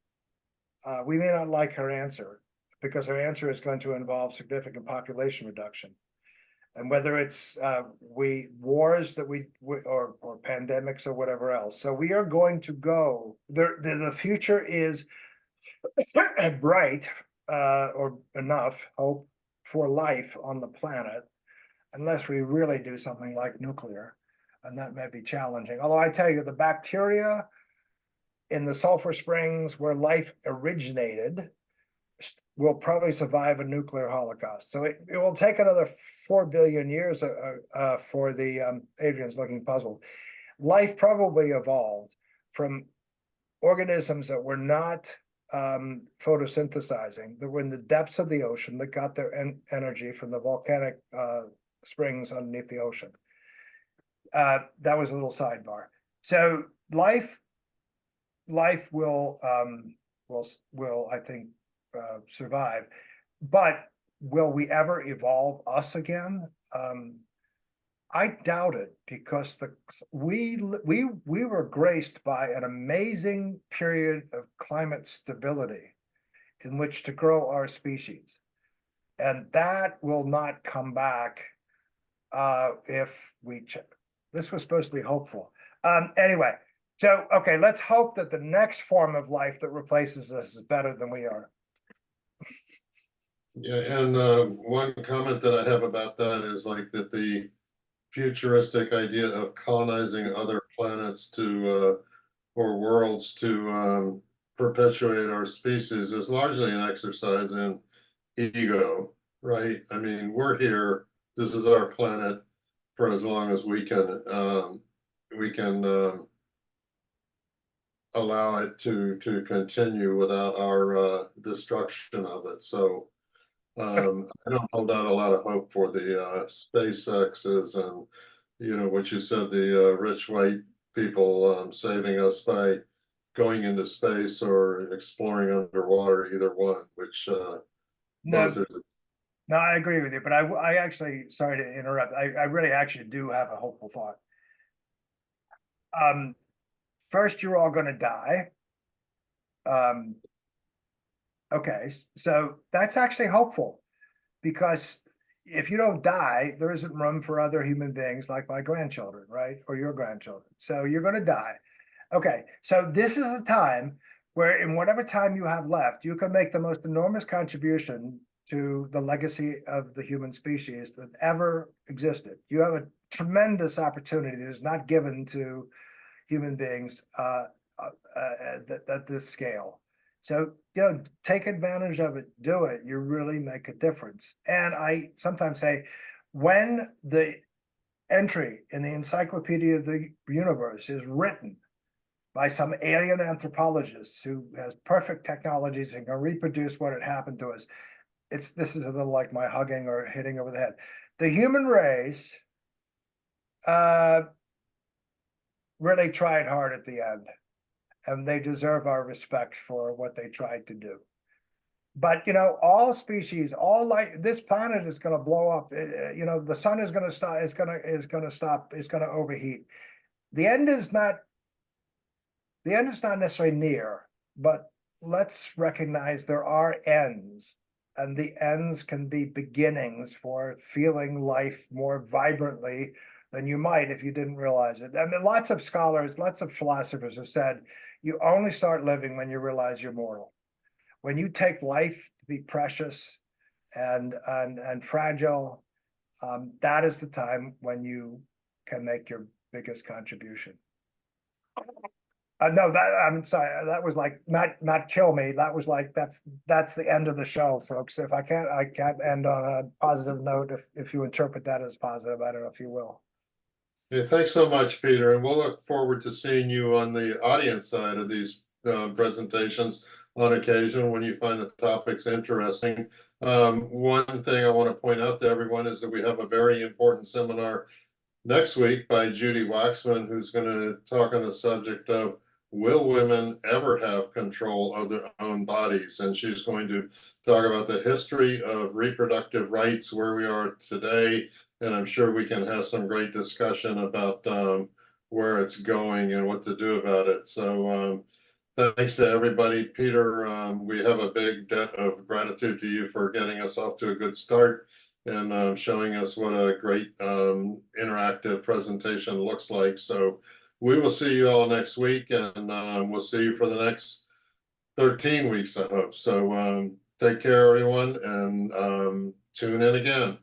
We may not like her answer because her answer is going to involve significant population reduction. And whether it's wars that or pandemics or whatever else. So we are going to go, the future is bright or enough hope for life on the planet, unless we really do something like nuclear. And that may be challenging. Although I tell you, the bacteria in the sulfur springs where life originated will probably survive a nuclear holocaust. So it will take another 4 billion years for the Adrian's looking puzzled. Life probably evolved from organisms that were not photosynthesizing, that were in the depths of the ocean, that got their energy from the volcanic springs underneath the ocean. That was a little sidebar. So life will I think survive, but will we ever evolve us again? I doubt it, because we were graced by an amazing period of climate stability in which to grow our species, and that will not come back if we this was supposed to be hopeful. Anyway, so okay, let's hope that the next form of life that replaces us is better than we are. Yeah, and one comment that I have about that is like that the futuristic idea of colonizing other planets or worlds to perpetuate our species is largely an exercise in ego, right? I mean, we're here, this is our planet for as long as we can allow it to continue without our destruction of it. So I don't hold out a lot of hope for the SpaceX's and what you said, the rich white people saving us by going into space or exploring underwater, either one, which No, both are no, I agree with you, but I actually, sorry to interrupt, I really actually do have a hopeful thought. First, you're all gonna die. Okay, so that's actually hopeful, because if you don't die, there isn't room for other human beings like my grandchildren, right? Or your grandchildren. So you're gonna die. Okay, so this is a time where in whatever time you have left, you can make the most enormous contribution to the legacy of the human species that ever existed. You have a tremendous opportunity that is not given to human beings at this scale. So, take advantage of it, do it, you really make a difference. And I sometimes say, when the entry in the Encyclopedia of the Universe is written by some alien anthropologist who has perfect technologies and can reproduce what had happened to us, this is a little like my hugging or hitting over the head. The human race really tried hard at the end, and they deserve our respect for what they tried to do. But all species, all life, this planet is going to blow up. The sun is going to stop. Is going to stop. It's going to overheat. The end is not necessarily near, but let's recognize there are ends, and the ends can be beginnings for feeling life more vibrantly than you might if you didn't realize it. I mean, lots of scholars, lots of philosophers have said, you only start living when you realize you're mortal. When you take life to be precious and fragile, that is the time when you can make your biggest contribution. No, I'm sorry. That was like not kill me. That was like that's the end of the show, folks. If I can't end on a positive note. If you interpret that as positive, I don't know if you will. Yeah, thanks so much, Peter, and we'll look forward to seeing you on the audience side of these presentations on occasion when you find the topics interesting. One thing I want to point out to everyone is that we have a very important seminar next week by Judy Waxman, who's going to talk on the subject of will women ever have control of their own bodies? And she's going to talk about the history of reproductive rights, where we are today, and I'm sure we can have some great discussion about where it's going and what to do about it. So thanks to everybody. Peter, we have a big debt of gratitude to you for getting us off to a good start and showing us what a great interactive presentation looks like. So we will see you all next week, and we'll see you for the next 13 weeks, I hope. So take care, everyone, and tune in again.